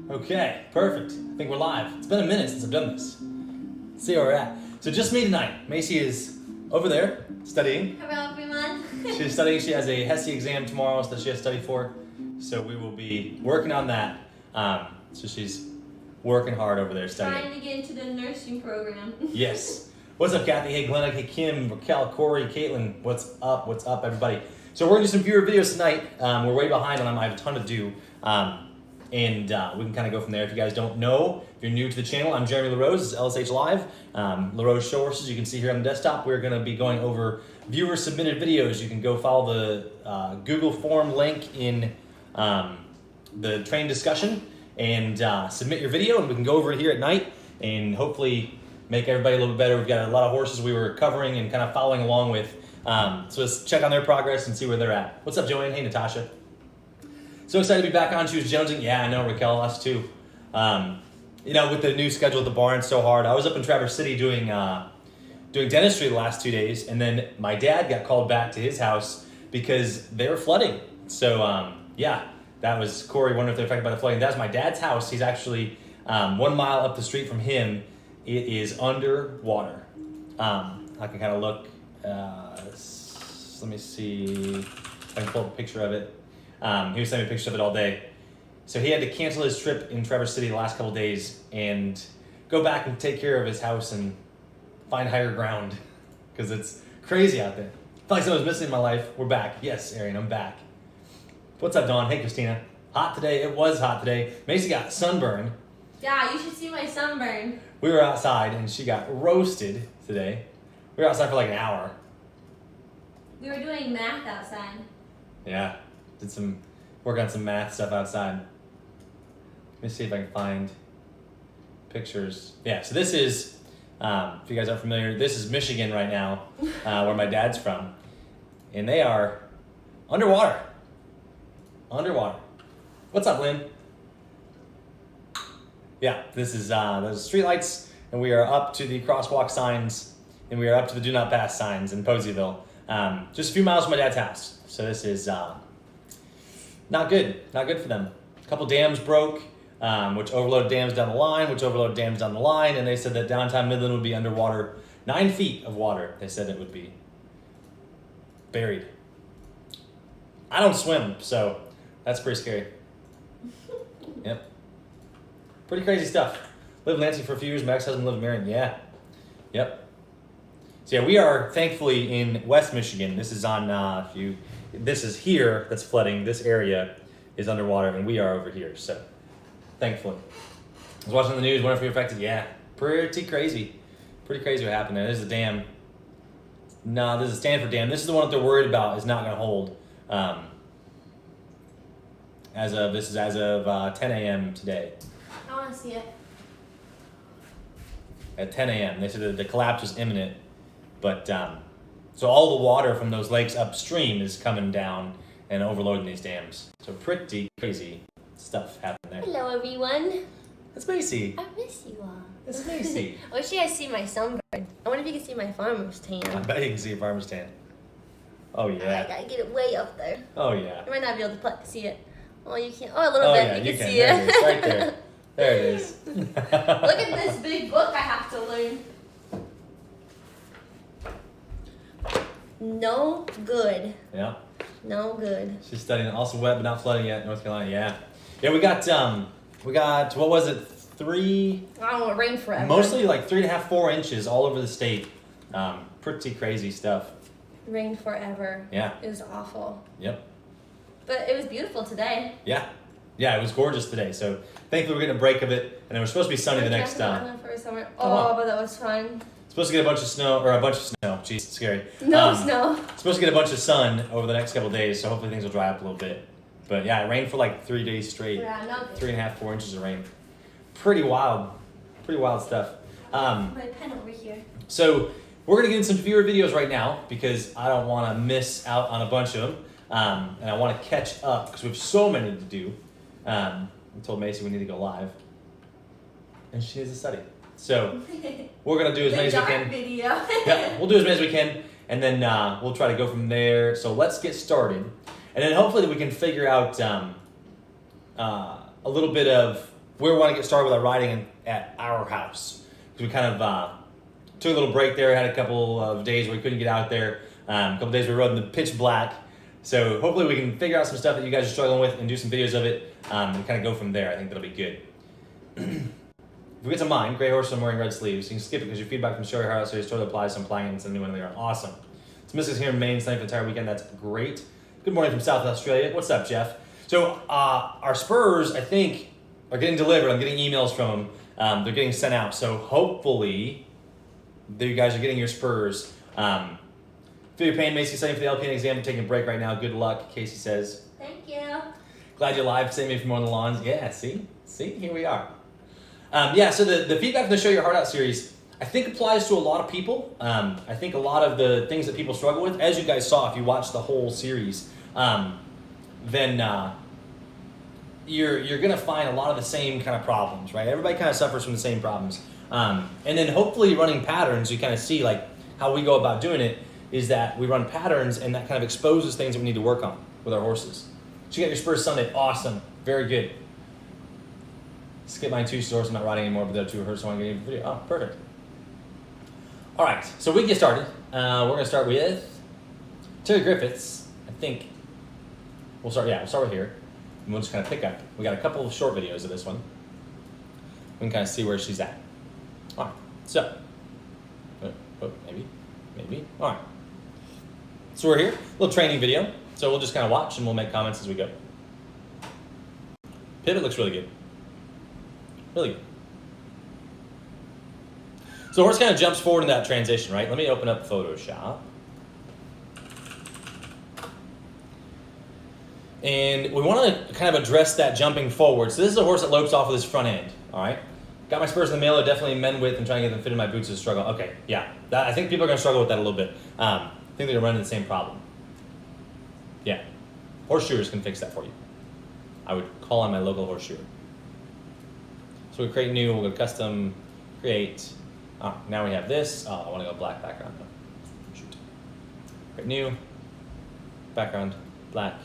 Okay, perfect. I think we're live. It's been a minute since I've done this. Let's see where we're at. So just me tonight. Macy is over there studying. Hello, everyone. She's studying. She has a HESI exam tomorrow that she has to study for. So we will be working on that. So she's working hard over there studying. Trying to get into the nursing program. Yes. What's up, Kathy? Hey, Glenna. Hey, Kim, Raquel, Corey, Caitlin. What's up? What's up, everybody? So we're going to do some viewer videos tonight. We're way behind on them. I have a ton to do. And we can kind of go from there. If you guys don't know, if you're new to the channel, I'm Jeremy LaRose. This is LSH Live. LaRose Show Horses, you can see here on the desktop. We're going to be going over viewer submitted videos. You can go follow the Google form link in the train discussion and submit your video, and we can go over it here at night and hopefully make everybody a little bit better. We've got a lot of horses we were covering and kind of following along with. So let's check on their progress and see where they're at. What's up, Joanne? Hey, Natasha. So excited to be back on. She was jonesing. Yeah, I know, Raquel, us too. You know, with the new schedule at the barn, it's so hard. I was up in Traverse City doing dentistry the last 2 days, and then my dad got called back to his house because they were flooding. So yeah, that was Corey wondering if they're affected by the flooding. That's my dad's house. He's actually 1 mile up the street from him. It is underwater. I can kind of look. Let me see if I can pull up a picture of it. He was sending me pictures of it all day. So he had to cancel his trip in Traverse City the last couple of days and go back and take care of his house and find higher ground because it's crazy out there. I feel like someone was missing in my life. We're back. Yes, Arian, I'm back. What's up, Dawn? Hey, Christina. Hot today. It was hot today. Macy got sunburned. Yeah, you should see my sunburn. We were outside and she got roasted today. We were outside for like an hour. We were doing math outside. Yeah. Did some work on some math stuff outside. Let me see if I can find pictures. Yeah, so this is, if you guys aren't familiar, this is Michigan right now, where my dad's from. And they are underwater. Underwater. What's up, Lynn? Yeah, this is those streetlights, and we are up to the crosswalk signs, and we are up to the do not pass signs in Poseyville. Just a few miles from my dad's house. So this is not good for them. A couple dams broke, which overloaded dams down the line, and they said that downtown Midland would be underwater. 9 feet of water, they said it would be. Buried. I don't swim, so that's pretty scary. Yep. Pretty crazy stuff. Lived in Lansing for a few years. My ex-husband lived in Marion. Yeah. Yep. So yeah, we are thankfully in West Michigan. This is on, this is here that's flooding. This area is underwater, and we are over here. So, thankfully. I was watching the news, wondering if we were affected. Yeah, pretty crazy. Pretty crazy what happened there. This is a dam. No, this is a Stanford dam. This is the one that they're worried about is not going to hold. As of 10 a.m. today. I want to see it. At 10 a.m. They said that the collapse was imminent. But, so all the water from those lakes upstream is coming down and overloading these dams. So pretty crazy stuff happened there. Hello, everyone. That's Macy. I miss you all. That's Macy. I wish you guys see my sunburn. I wonder if you can see my farmer's tan. I bet you can see a farmer's tan. Oh, yeah. I gotta get it way up there. Oh, yeah. You might not be able to see it. Oh, you can't. Oh, a little Oh, bit. yeah, you you can can. see There it. it is, right there. There it is. Look at this big book I have to learn. No good. Yeah. No good. She's studying. Also wet, but not flooding yet. North Carolina. Yeah. Yeah, we got, what was it? I don't want rain forever. Mostly like 3.5, 4 inches all over the state. Pretty crazy stuff. Rain forever. Yeah. It was awful. Yep. But it was beautiful today. Yeah. Yeah, it was gorgeous today. So thankfully we're getting a break of it. And it was supposed to be sunny the next time. Oh, but that was fun. Supposed to get a bunch of snow. Jeez, it's scary. Snow. Supposed to get a bunch of sun over the next couple of days, so hopefully things will dry up a little bit. But yeah, it rained for like 3 days straight. Yeah, no good. 3.5, 4 inches of rain. Pretty wild stuff. My pen over here. So we're gonna get in some viewer videos right now because I don't want to miss out on a bunch of them, and I want to catch up because we have so many to do. I told Macy we need to go live, and she needs to study. So we're gonna do as many as we can. Video. Yeah, we'll do as many as we can, and then we'll try to go from there. So let's get started, and then hopefully we can figure out a little bit of where we want to get started with our riding at our house. Because we kind of took a little break there, had a couple of days where we couldn't get out there, a couple of days we rode in the pitch black. So hopefully we can figure out some stuff that you guys are struggling with and do some videos of it and kind of go from there. I think that'll be good. If we get to mine, gray horse, I'm wearing red sleeves. You can skip it because your feedback from Show Your Heart Out series totally applies, so I'm applying it and sending me one later on. Awesome. It's Mrs. here in Maine, staying for the entire weekend. That's great. Good morning from South Australia. What's up, Jeff? So our spurs, I think, are getting delivered. I'm getting emails from them. They're getting sent out. So hopefully you guys are getting your spurs. Feel your pain, Macy, studying for the LPN exam. I'm taking a break right now. Good luck, Casey says. Thank you. Glad you're live. Save me from mowing the lawns. Yeah, see? Here we are. Yeah, so the feedback from the Show Your Heart Out series, I think applies to a lot of people. I think a lot of the things that people struggle with, as you guys saw if you watched the whole series, then you're going to find a lot of the same kind of problems, right? Everybody kind of suffers from the same problems. And then hopefully running patterns, you kind of see like how we go about doing it is that we run patterns and that kind of exposes things that we need to work on with our horses. So you got your spurs Sunday. Awesome. Very good. Skip mine too, so I'm not riding anymore, but the other two hurt, so I want to get a video. Oh, perfect. All right, so we can get started. We're going to start with Terry Griffiths. I think we'll start with here. And we'll just kind of pick up. We got a couple of short videos of this one. We can kind of see where she's at. All right, so, maybe. All right. So we're here, a little training video. So we'll just kind of watch and we'll make comments as we go. Pivot looks really good. Really good. So the horse kind of jumps forward in that transition, right? Let me open up Photoshop. And we want to kind of address that jumping forward. So this is a horse that lopes off with his front end, all right? Got my spurs in the middle, they're definitely men width and trying to get them fit in my boots is a struggle. Okay, yeah. I think people are going to struggle with that a little bit. I think they're going to run into the same problem. Yeah. Horseshoers can fix that for you. I would call on my local horseshoer. So we create new, we'll go custom, create. Now we have this. I want to go black background. Shoot. Create new, background, black.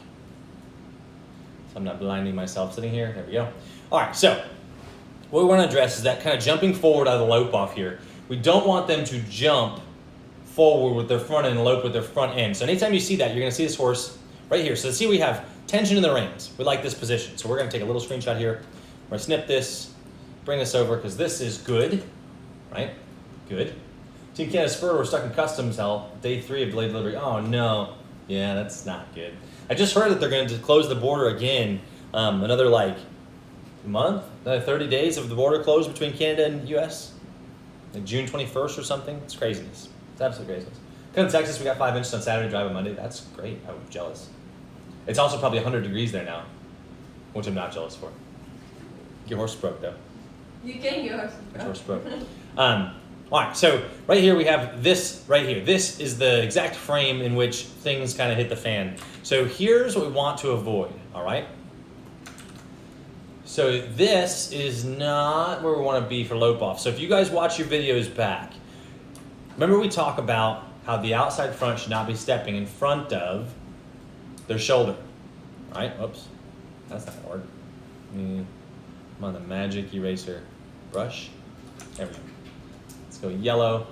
So I'm not blinding myself sitting here. There we go. All right, so what we want to address is that kind of jumping forward out of the lope off here. We don't want them to jump forward with their front end and lope with their front end. So anytime you see that, you're going to see this horse right here. So see we have tension in the reins. We like this position. So we're going to take a little screenshot here. We're going to snip this, bring this over because this is good, right? Good. Team Canada Spur, we're stuck in customs hell. Day 3 of delayed delivery. Oh no. Yeah, that's not good. I just heard that they're going to close the border again. Another like month, 30 days of the border closed between Canada and US. Like June 21st or something. It's craziness. It's absolute craziness. Come to Texas, we got 5 inches on Saturday, drive on Monday. That's great. I'm jealous. It's also probably 100 degrees there now, which I'm not jealous for. Your horse broke though. You can your horse broke. Your horse broke. All right, so right here we have this right here. This is the exact frame in which things kind of hit the fan. So here's what we want to avoid, all right? So this is not where we want to be for lope off. So if you guys watch your videos back, remember we talk about how the outside front should not be stepping in front of their shoulder, all right? Whoops, that's not gonna work. I'm on the magic eraser brush. There we go. Let's go yellow.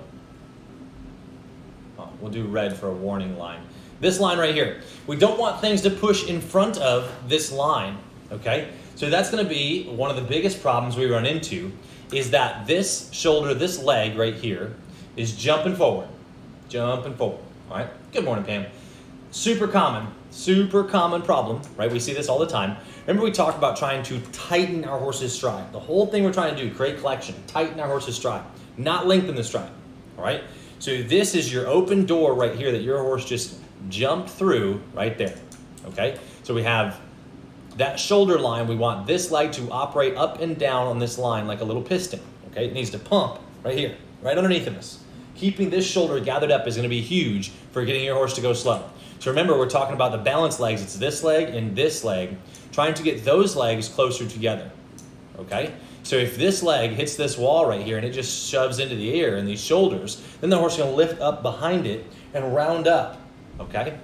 Oh, we'll do red for a warning line. This line right here. We don't want things to push in front of this line, okay? So that's gonna be one of the biggest problems we run into is that this shoulder, this leg right here is jumping forward, all right? Good morning, Pam. Super common problem, right? We see this all the time. Remember we talked about trying to tighten our horse's stride. The whole thing we're trying to do, create collection, tighten our horse's stride, not lengthen the stride, all right? So this is your open door right here that your horse just jumped through right there, okay? So we have that shoulder line. We want this leg to operate up and down on this line like a little piston, okay? It needs to pump right here, right underneath of us. Keeping this shoulder gathered up is gonna be huge for getting your horse to go slow. So remember, we're talking about the balance legs. It's this leg and this leg, trying to get those legs closer together, okay? So if this leg hits this wall right here and it just shoves into the air and these shoulders, then the horse is gonna lift up behind it and round up, okay?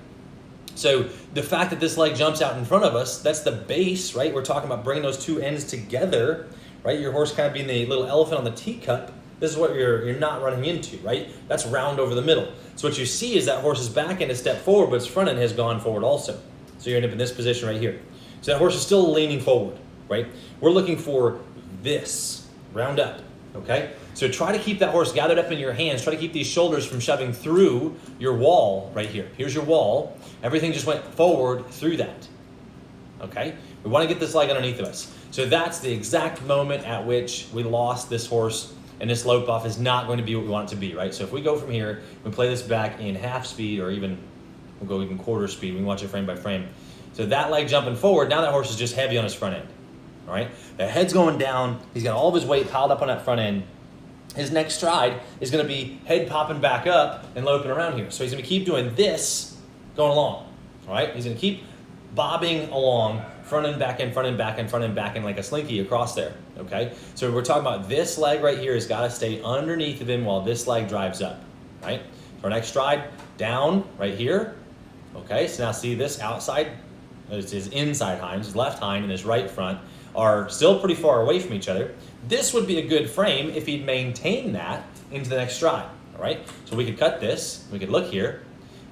So the fact that this leg jumps out in front of us, that's the base, right? We're talking about bringing those two ends together, right? Your horse kind of being the little elephant on the teacup. This is what you're not running into, right? That's round over the middle. So what you see is that horse's back end is stepped forward, but its front end has gone forward also. So you end up in this position right here. So that horse is still leaning forward, right? We're looking for this, round up, okay? So try to keep that horse gathered up in your hands. Try to keep these shoulders from shoving through your wall right here. Here's your wall. Everything just went forward through that, okay? We want to get this leg underneath of us. So that's the exact moment at which we lost this horse, and this lope off is not going to be what we want it to be, right? So if we go from here, we play this back in half speed, or even, we'll go even quarter speed. We can watch it frame by frame. So that leg jumping forward, now that horse is just heavy on his front end, all right? The head's going down. He's got all of his weight piled up on that front end. His next stride is going to be head popping back up and loping around here. So he's going to keep doing this going along, all right? He's going to keep bobbing along, front end, back end, front end, back end, front end, back end, like a slinky across there, okay? So we're talking about this leg right here has got to stay underneath of him while this leg drives up, right? So our next stride, down right here, okay? So now see this outside, it's his inside hind, his left hind and his right front are still pretty far away from each other. This would be a good frame if he'd maintain that into the next stride, all right? So we could cut this, we could look here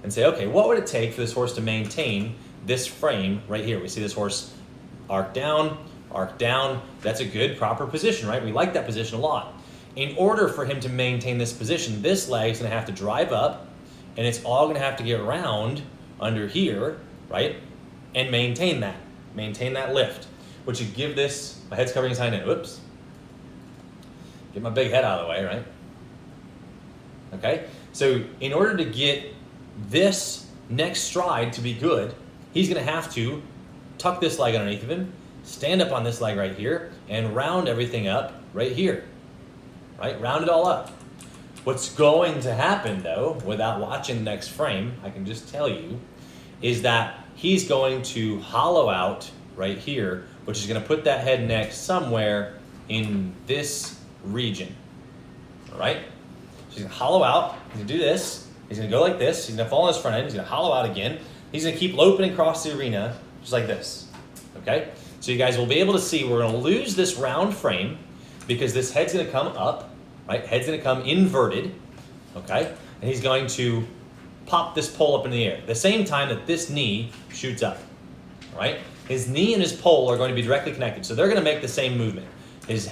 and say, okay, what would it take for this horse to maintain this frame right here? We see this horse arc down, that's a good proper position, right? We like that position a lot. In order for him to maintain this position, this leg's gonna have to drive up and it's all gonna have to get around under here, right? And maintain that lift, which would give this, my head's covering his hind end, whoops. Get my big head out of the way, right? Okay, so in order to get this next stride to be good, he's gonna have to tuck this leg underneath of him, stand up on this leg right here, and round everything up right here, right? Round it all up. What's going to happen though, without watching the next frame, I can just tell you, is that he's going to hollow out right here, which is gonna put that head neck somewhere in this region, all right? So he's gonna hollow out, he's gonna do this, he's gonna go like this, he's gonna fall on his front end, he's gonna hollow out again, he's gonna keep loping across the arena, just like this, okay? So you guys will be able to see we're gonna lose this round frame because this head's gonna come up, right? Head's gonna come inverted, okay? And he's going to pop this pole up in the air, at the same time that this knee shoots up, all right? His knee and his pole are going to be directly connected, so they're gonna make the same movement. His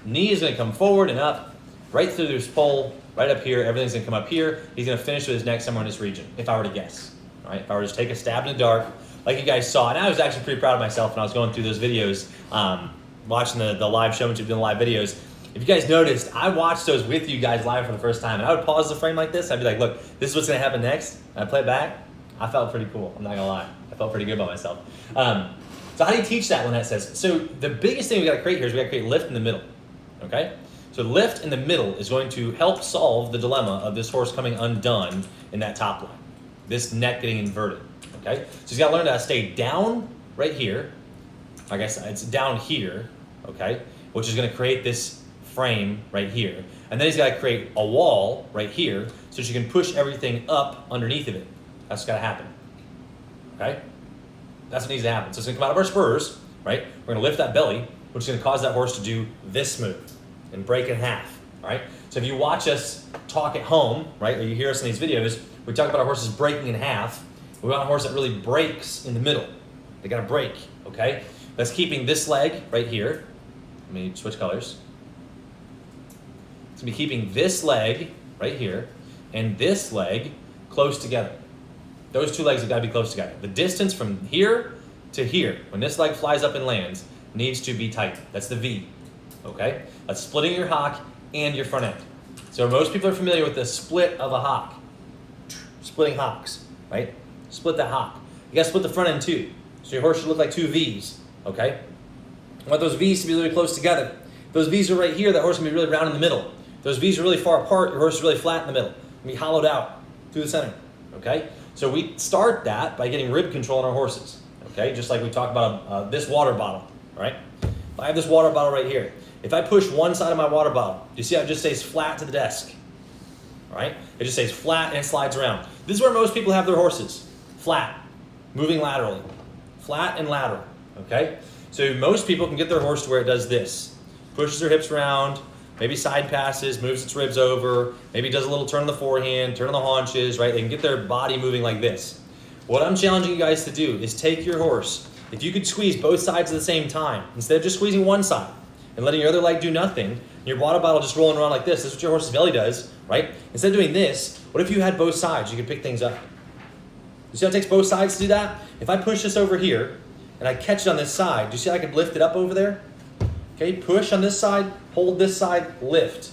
knee is gonna come forward and up, right through this pole, right up here, everything's gonna come up here. He's gonna finish with his neck somewhere in this region, if I were to guess, all right? If I were to just take a stab in the dark, like you guys saw, and I was actually pretty proud of myself when I was going through those videos, watching the live showmanship, doing the live videos. If you guys noticed, I watched those with you guys live for the first time, and I would pause the frame like this, I'd be like, look, this is what's gonna happen next, and I'd play it back. I felt pretty cool, I'm not gonna lie. I felt pretty good about myself. So how do you teach that when that says? So the biggest thing we gotta create here is we gotta create lift in the middle, okay? So lift in the middle is going to help solve the dilemma of this horse coming undone in that top line, this neck getting inverted, okay? So he's gotta learn to stay down right here. I guess it's down here, okay? Which is gonna create this frame right here. And then he's gotta create a wall right here so she can push everything up underneath of it. That's what's gotta happen, okay? That's what needs to happen. So it's gonna come out of our spurs, right? We're gonna lift that belly, which is gonna cause that horse to do this move and break in half, all right? So if you watch us talk at home, right, or you hear us in these videos, we talk about our horses breaking in half. We want a horse that really breaks in the middle. They gotta break, okay? That's keeping this leg right here. Let me switch colors. It's gonna be keeping this leg right here and this leg close together. Those two legs have got to be close together. The distance from here to here, when this leg flies up and lands, needs to be tight. That's the V, okay? That's splitting your hock and your front end. So most people are familiar with the split of a hock. Splitting hocks, right? Split that hock. You got to split the front end too. So your horse should look like two V's, okay? I want those V's to be really close together. If those V's are right here, that horse can be really round in the middle. If those V's are really far apart, your horse is really flat in the middle. Can be hollowed out through the center, okay? So we start that by getting rib control on our horses, okay? Just like we talked about this water bottle, right? If I have this water bottle right here, if I push one side of my water bottle, you see how it just stays flat to the desk, all right? It just stays flat and it slides around. This is where most people have their horses, flat, moving laterally, flat and lateral, okay? So most people can get their horse to where it does this. Pushes their hips around, maybe side passes, moves its ribs over, maybe does a little turn on the forehand, turn on the haunches, right? They can get their body moving like this. What I'm challenging you guys to do is take your horse. If you could squeeze both sides at the same time, instead of just squeezing one side and letting your other leg do nothing, your water bottle just rolling around like this is what your horse's belly does, right? Instead of doing this, what if you had both sides? You could pick things up. You see how it takes both sides to do that? If I push this over here and I catch it on this side, do you see how I could lift it up over there? Okay, push on this side, hold this side, lift.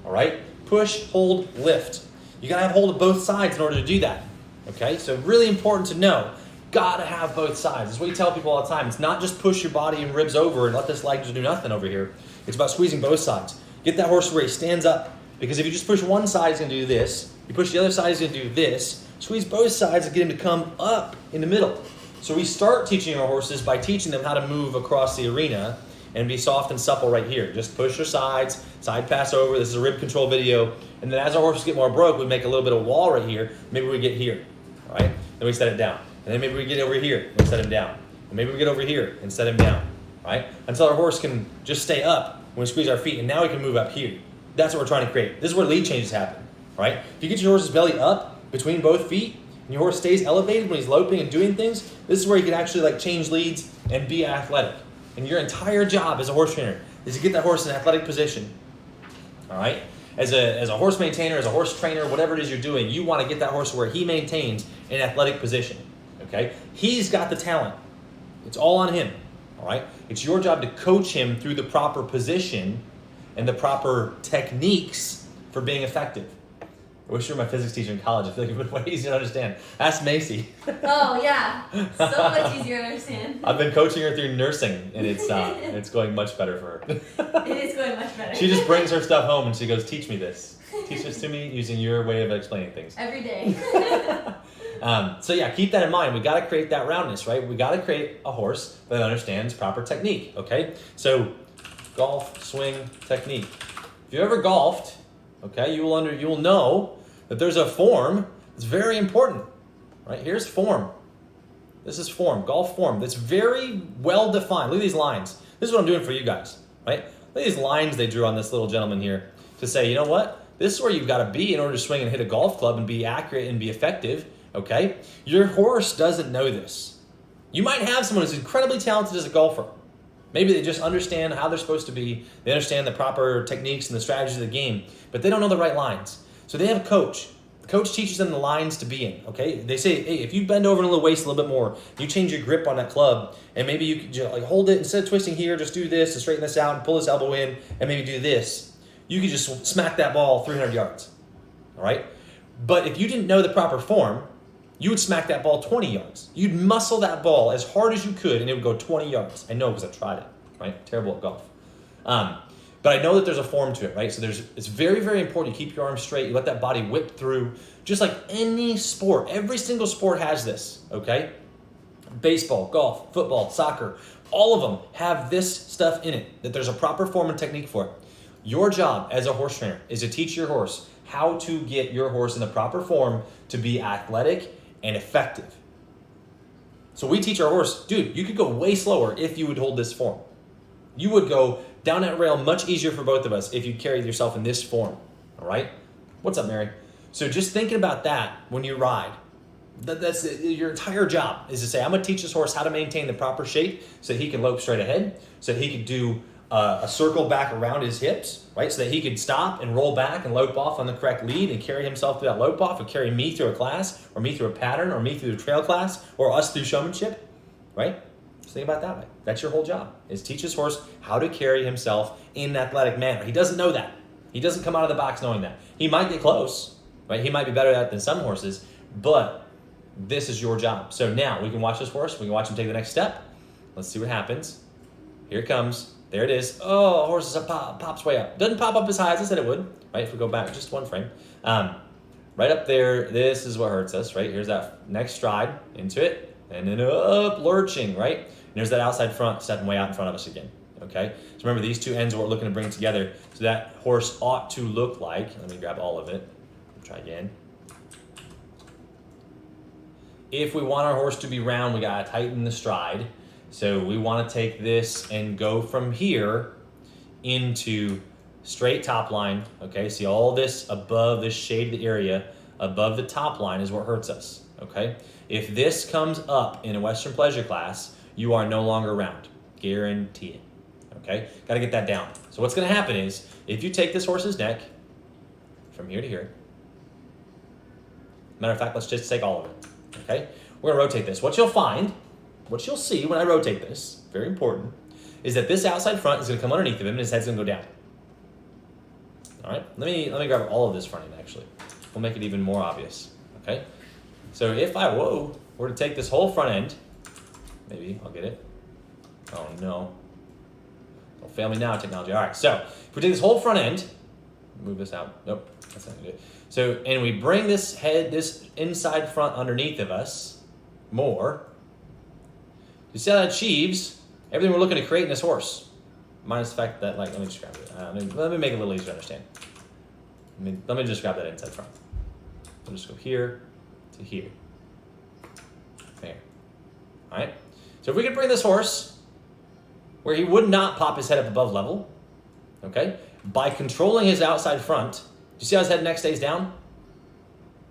All right? Push, hold, lift. You gotta have hold of both sides in order to do that. Okay, so really important to know. Gotta have both sides. That's what we tell people all the time. It's not just push your body and ribs over and let this leg just do nothing over here. It's about squeezing both sides. Get that horse where he stands up. Because if you just push one side, he's gonna do this. You push the other side, he's gonna do this. Squeeze both sides and get him to come up in the middle. So we start teaching our horses by teaching them how to move across the arena and be soft and supple right here. Just push your sides, side pass over. This is a rib control video. And then as our horses get more broke, we make a little bit of wall right here. Maybe we get here, all right? Then we set it down. And then maybe we get over here and set him down. And maybe we get over here and set him down, right? Until our horse can just stay up when we squeeze our feet, and now we can move up here. That's what we're trying to create. This is where lead changes happen, right? If you get your horse's belly up between both feet, and your horse stays elevated when he's loping and doing things, this is where you can actually like change leads and be athletic. And your entire job as a horse trainer is to get that horse in an athletic position, all right? As a horse maintainer, as a horse trainer, whatever it is you're doing, you want to get that horse where he maintains an athletic position, okay? He's got the talent. It's all on him, all right? It's your job to coach him through the proper position and the proper techniques for being effective. I wish you were my physics teacher in college. I feel like it would be way easier to understand. Ask Macy. Oh, yeah. So much easier to understand. I've been coaching her through nursing, and it's going much better for her. It is going much better. She just brings her stuff home, and she goes, teach me this. Teach this to me using your way of explaining things. Every day. So yeah, keep that in mind. We got to create that roundness, right? We got to create a horse that understands proper technique, okay? So golf, swing, technique. If you ever golfed, okay, you will know that there's a form that's very important, right? Here's form. This is form, golf form. That's very well defined. Look at these lines. This is what I'm doing for you guys, right? Look at these lines they drew on this little gentleman here to say, you know what? This is where you've got to be in order to swing and hit a golf club and be accurate and be effective, okay? Your horse doesn't know this. You might have someone who's incredibly talented as a golfer. Maybe they just understand how they're supposed to be. They understand the proper techniques and the strategies of the game, but they don't know the right lines. So they have a coach. The coach teaches them the lines to be in, okay? They say, hey, if you bend over in a little waist a little bit more, you change your grip on that club, and maybe you could just like hold it, instead of twisting here, just do this and straighten this out and pull this elbow in and maybe do this. You could just smack that ball 300 yards, all right? But if you didn't know the proper form, you would smack that ball 20 yards. You'd muscle that ball as hard as you could, and it would go 20 yards. I know because I've tried it, right? Terrible at golf. But I know that there's a form to it, right? So it's very, very important you keep your arms straight. You let that body whip through. Just like any sport, every single sport has this, okay? Baseball, golf, football, soccer, all of them have this stuff in it, that there's a proper form and technique for it. Your job as a horse trainer is to teach your horse how to get your horse in the proper form to be athletic and effective. So we teach our horse, dude, you could go way slower if you would hold this form. You would go down that rail much easier for both of us if you carried yourself in this form, all right? What's up, Mary? So just thinking about that when you ride, that's your entire job is to say, I'm gonna teach this horse how to maintain the proper shape so that he can lope straight ahead, so that he can do a circle back around his hips, right? So that he could stop and roll back and lope off on the correct lead and carry himself through that lope off and carry me through a class or me through a pattern or me through the trail class or us through showmanship, right? Just think about it that way. That's your whole job, is teach his horse how to carry himself in an athletic manner. He doesn't know that. He doesn't come out of the box knowing that. He might get close, right? He might be better at it than some horses, but this is your job. So now we can watch this horse. We can watch him take the next step. Let's see what happens. Here it comes. There it is. Oh, horse pops way up. Doesn't pop up as high as I said it would, right? If we go back just one frame. Right up there, this is what hurts us, right? Here's that next stride into it. And then up, lurching, right? And there's that outside front stepping way out in front of us again, okay? So remember, these two ends are what we're looking to bring together. So that horse ought to look like, let me grab all of it, try again. if we want our horse to be round, we gotta tighten the stride. So we wanna take this and go from here into straight top line, okay? See all this above this shaded area, above the top line is what hurts us, okay? If this comes up in a Western pleasure class, you are no longer round, guarantee it, okay? Gotta get that down. So what's gonna happen is, if you take this horse's neck from here to here, matter of fact, let's just take all of it, okay? We're gonna rotate this. What you'll find, what you'll see when I rotate this, very important, is that this outside front is gonna come underneath of him and his head's gonna go down. All right, let me grab all of this front end actually. We'll make it even more obvious, okay? So if I, were to take this whole front end, maybe I'll get it. Oh no, don't fail me now, technology. All right, so if we take this whole front end, move this out, nope, that's not gonna do it. So, and we bring this head, this inside front underneath of us more, you see how that achieves everything we're looking to create in this horse. Minus the fact that, like, let me just grab it. Let me make it a little easier to understand. Let me just grab that inside front. We'll just go here to here. There. All right? So if we could bring this horse where he would not pop his head up above level, okay, by controlling his outside front, do you see how his head and neck stays down?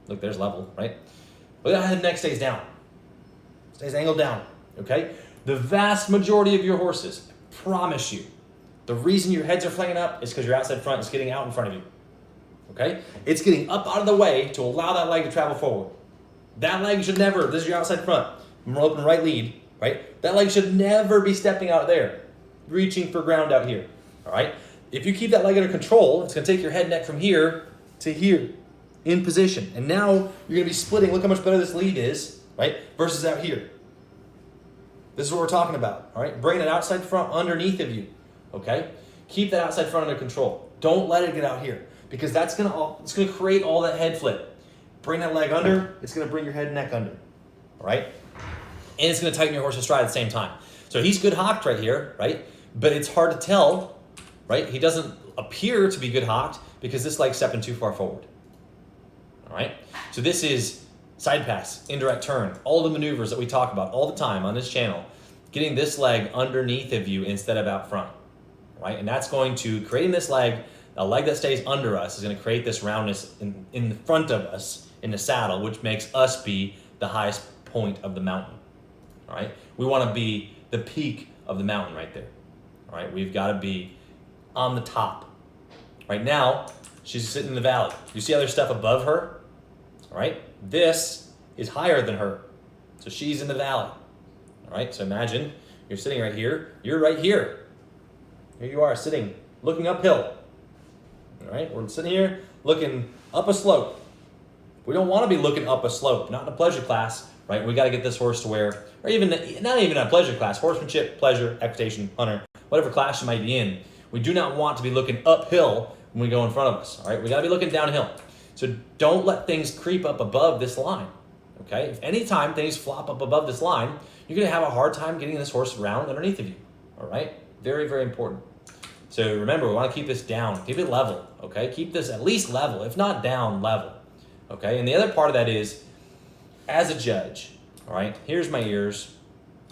Look, there's level, right? Look at how his head and neck stays down. Stays angled down, okay? The vast majority of your horses, promise you, the reason your heads are flinging up is because your outside front is getting out in front of you, okay? It's getting up out of the way to allow that leg to travel forward. That leg should never, this is your outside front, I'm open right lead, right? That leg should never be stepping out there, reaching for ground out here, all right? If you keep that leg under control, it's gonna take your head and neck from here to here in position. And now you're gonna be splitting, look how much better this lead is, right? Versus out here. This is what we're talking about, all right? Bring that outside front underneath of you, okay? Keep that outside front under control. Don't let it get out here because it's gonna create all that head flip. Bring that leg under, it's gonna bring your head and neck under, all right? And it's gonna tighten your horse's stride at the same time. So he's good hocked right here, right? But it's hard to tell, right? He doesn't appear to be good hocked because this leg's stepping too far forward, all right? So this is side pass, indirect turn, all the maneuvers that we talk about all the time on this channel, getting this leg underneath of you instead of out front, right? And that's going to, creating this leg, a leg that stays under us is gonna create this roundness in the front of us in the saddle, which makes us be the highest point of the mountain, all right? We wanna be the peak of the mountain right there, all right? We've gotta be on the top. Right now, she's sitting in the valley. You see how there's stuff above her, all right? This is higher than her, so she's in the valley, all right? So imagine you're sitting right here, you're right here. Here you are sitting, looking uphill, all right? We're sitting here looking up a slope. We don't want to be looking up a slope, not in a pleasure class, right? We got to get this horse to where, or even, not even a pleasure class, horsemanship, pleasure, equitation, hunter, whatever class you might be in, we do not want to be looking uphill when we go in front of us, all right? We got to be looking downhill. So don't let things creep up above this line, okay? If any time things flop up above this line, you're gonna have a hard time getting this horse round underneath of you, all right? Very, very important. So remember, we wanna keep this down, keep it level, okay? Keep this at least level, if not down, level, okay? And the other part of that is, as a judge, all right? Here's my ears,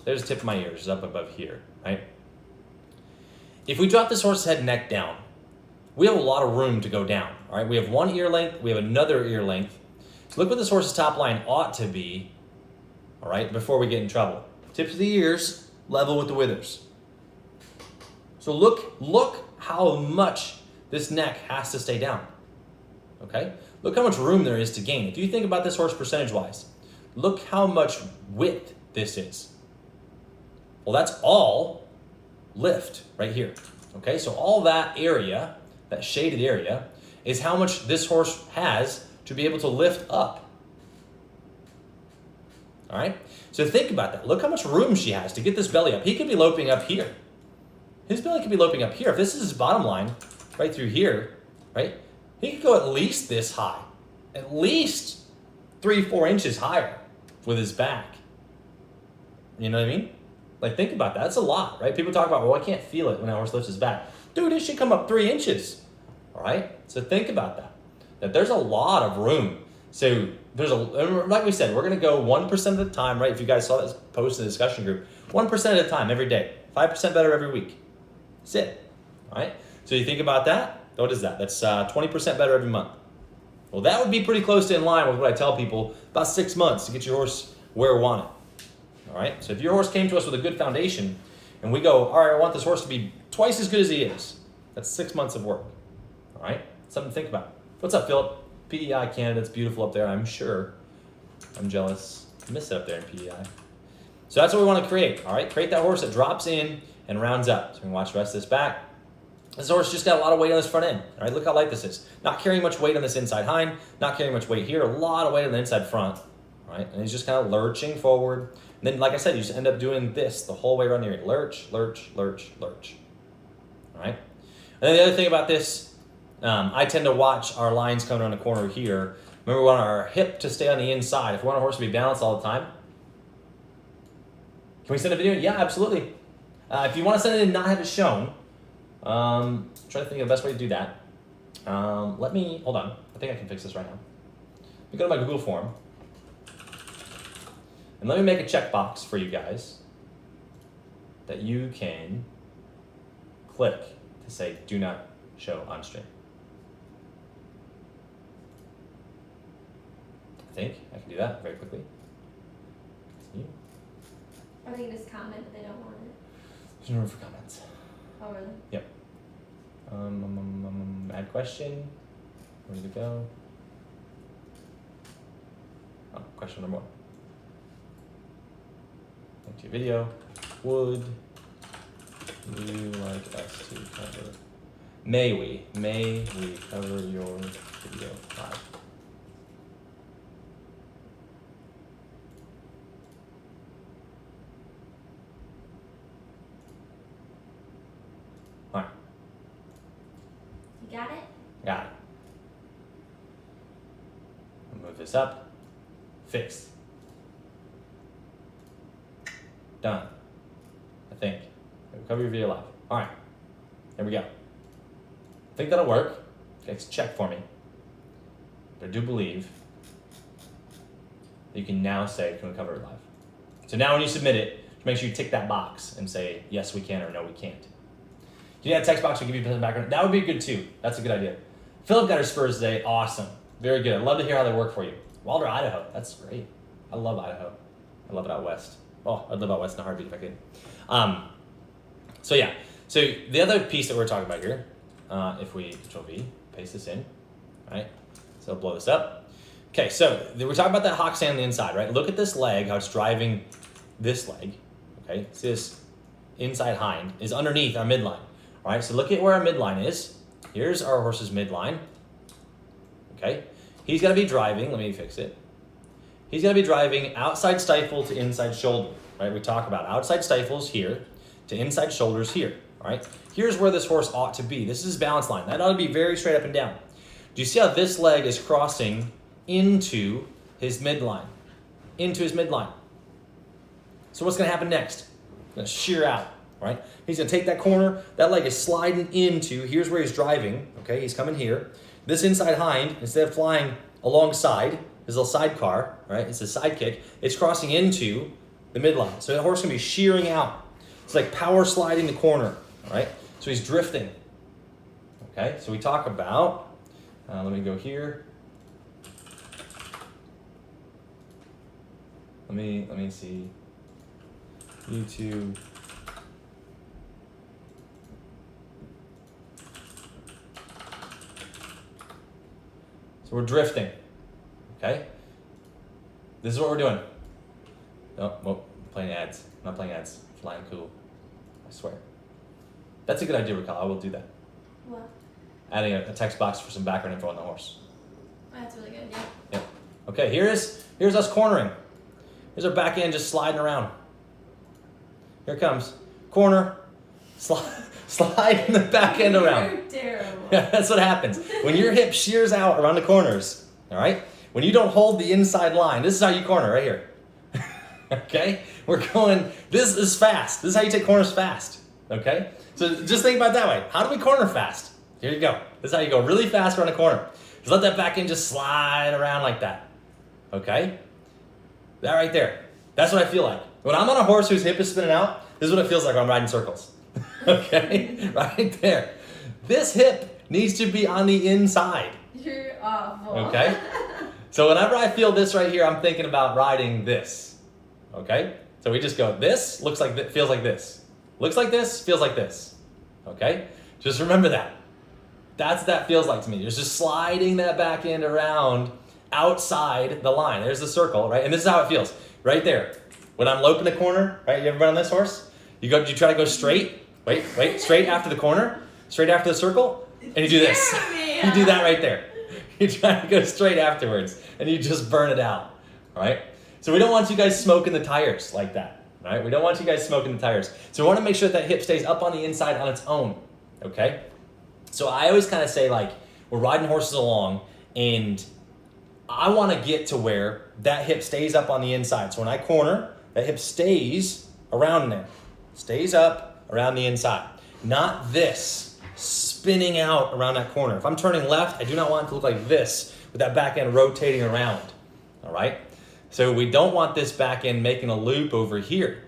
there's the tip of my ears, up above here, right? If we drop this horse's head and neck down, we have a lot of room to go down, all right? We have one ear length, we have another ear length. So look what this horse's top line ought to be, all right, before we get in trouble. Tips of the ears, level with the withers. So look how much this neck has to stay down, okay? Look how much room there is to gain. If you think about this horse percentage-wise, look how much width this is. Well, that's all lift right here, okay? So all that area, that shaded area, is how much this horse has to be able to lift up. All right? So think about that. Look how much room she has to get this belly up. He could be loping up here. His belly could be loping up here. If this is his bottom line, right through here, right? He could go at least this high. At least 3-4 inches higher with his back. You know what I mean? Like, think about that. That's a lot, right? People talk about, well, I can't feel it when a horse lifts his back. Dude, it should come up 3 inches. All right? So think about that. That there's a lot of room So there's like we said, we're gonna go 1% of the time, right? If you guys saw this post in the discussion group, 1% at a time every day, 5% better every week. That's it, all right? So you think about that, what is that? That's 20% better every month. Well, that would be pretty close to in line with what I tell people, about 6 months to get your horse where we want it, all right? So if your horse came to us with a good foundation and we go, all right, I want this horse to be twice as good as he is, that's 6 months of work, all right? Something to think about. What's up, Philip? PEI Canada, it's beautiful up there, I'm sure. I'm jealous. I miss it up there in PEI. So that's what we want to create, all right? Create that horse that drops in and rounds up. So we can watch the rest of this back. This horse just got a lot of weight on this front end, all right? Look how light this is. Not carrying much weight on this inside hind, not carrying much weight here, a lot of weight on the inside front, all right? And he's just kind of lurching forward. And then, like I said, you just end up doing this the whole way around here. Lurch, lurch, lurch, lurch, all right? And then the other thing about this, I tend to watch our lines coming around the corner here. Remember, we want our hip to stay on the inside. If we want a horse to be balanced all the time. Can we send a video? Yeah, absolutely. If you want to send it and not have it shown, try to think of the best way to do that. Hold on. I think I can fix this right now. Let me go to my Google form. And let me make a checkbox for you guys that you can click to say, do not show on stream. I think I can do that very quickly. Continue. Or they can just comment if they don't want it. There's no room for comments. Oh, really? Yep. Add question. Where did it go? Oh, question number 1. Link to your video. Would you like us to cover? May we cover your video live? All right. You got it? Got it. I'll move this up. Fixed. Done. I think. We'll cover your video live. All right. There we go. I think that'll work. Guys, check for me. But I do believe that you can now say, can we cover it live? So now when you submit it, make sure you tick that box and say, yes, we can, or no, we can't. Can you add a text box to give you a background? That would be good too. That's a good idea. Philip got her spurs today. Awesome. Very good. I'd love to hear how they work for you. Wilder, Idaho. That's great. I love Idaho. I love it out west. Oh, I'd live out west in a heartbeat if I could. So yeah. So the other piece that we're talking about here, if we Control V, paste this in, right? So blow this up. Okay, so we're talking about that hock stand on the inside, right? Look at this leg, how it's driving this leg, okay? See this inside hind is underneath our midline, all right? So look at where our midline is. Here's our horse's midline, okay? He's gonna be driving, let me fix it. He's gonna be driving outside stifle to inside shoulder, right? We talk about outside stifles here to inside shoulders here, all right? Here's where this horse ought to be. This is his balance line. That ought to be very straight up and down. Do you see how this leg is crossing into his midline? Into his midline. So what's gonna happen next? It's gonna shear out, right? He's gonna take that corner, that leg is sliding into, here's where he's driving, okay? He's coming here. This inside hind, instead of flying alongside, his little sidecar, right? It's a side kick, it's crossing into the midline. So the horse can be shearing out. It's like power sliding the corner, all right? So he's drifting, okay? So we talk about, let me go here. Let me see. YouTube. So we're drifting, okay? This is what we're doing. Oh, well, playing ads. I'm not playing ads. Flying cool. I swear. That's a good idea, Raquel. I will do that. What? Adding a text box for some background info on the horse. That's really good, yeah. Yep. Okay, here's us cornering. Here's our back end just sliding around. Here it comes. Corner. Slide in the back end around. You're terrible. Yeah, that's what happens. When your hip shears out around the corners, all right? When you don't hold the inside line, this is how you corner right here. Okay? We're going, this is fast. This is how you take corners fast, okay? So just think about it that way. How do we corner fast? Here you go. This is how you go really fast around a corner. Just let that back end just slide around like that. Okay? That right there. That's what I feel like. When I'm on a horse whose hip is spinning out, this is what it feels like when I'm riding circles. Okay? Right there. This hip needs to be on the inside. You're awful. Okay? So whenever I feel this right here, I'm thinking about riding this. Okay? So we just go, this looks like this, feels like this. Looks like this, feels like this. Okay? Just remember that. That's what that feels like to me. You're just sliding that back end around outside the line. There's the circle, right? And this is how it feels. Right there. When I'm loping the corner, right? You ever been on this horse? You try to go straight. Wait, straight after the corner, straight after the circle, and you do this. You do that right there. You try to go straight afterwards, and you just burn it out, all right? So we don't want you guys smoking the tires like that, right? We don't want you guys smoking the tires. So we want to make sure that hip stays up on the inside on its own, okay? So I always kind of say, like, we're riding horses along, and I want to get to where that hip stays up on the inside. So when I corner, that hip stays around there. Stays up around the inside. Not this, spinning out around that corner. If I'm turning left, I do not want it to look like this with that back end rotating around, all right? So we don't want this back end making a loop over here.